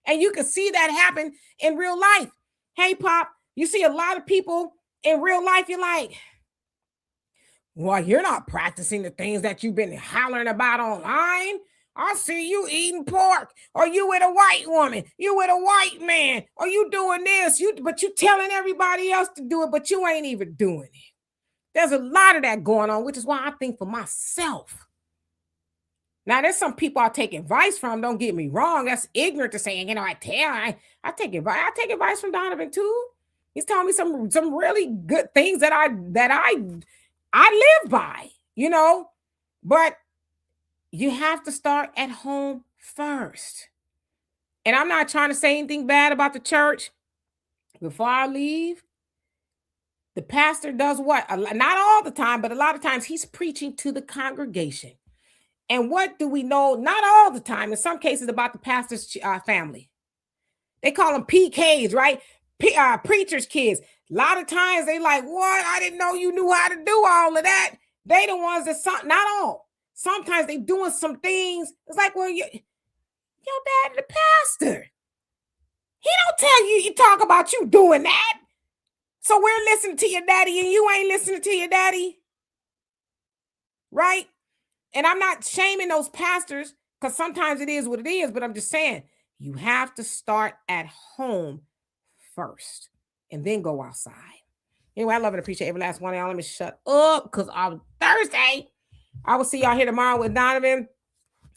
And you can see that happen in real life. Hey, Pop, you see a lot of people in real life, you're like, well, you're not practicing the things that you've been hollering about online. I see you eating pork, or you with a white woman, you with a white man, or you doing this, but you telling everybody else to do it, but you ain't even doing it. There's a lot of that going on, which is why I think for myself. Now, there's some people I take advice from, don't get me wrong. That's ignorant to say, I take advice. I take advice from Donovan too. He's telling me some really good things that I live by, but you have to start at home first. And I'm not trying to say anything bad about the church. Before I leave, the pastor does what? Not all the time, but a lot of times he's preaching to the congregation. And what do we know? Not all the time, in some cases, about the pastor's family. They call them PKs, right? Preacher's kids. A lot of times they like, what? I didn't know you knew how to do all of that. They the ones that, not all. Sometimes they doing some things. It's like, well, your dad, the pastor. He don't tell you, he talk about you doing that. So we're listening to your daddy and you ain't listening to your daddy. Right? And I'm not shaming those pastors because sometimes it is what it is, but I'm just saying you have to start at home first and then go outside. Anyway, I love and appreciate every last one of y'all. Let me shut up because on Thursday, I will see y'all here tomorrow with Donovan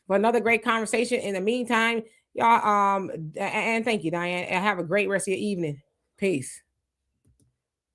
for another great conversation. In the meantime, y'all, and thank you, Diane, and have a great rest of your evening. Peace.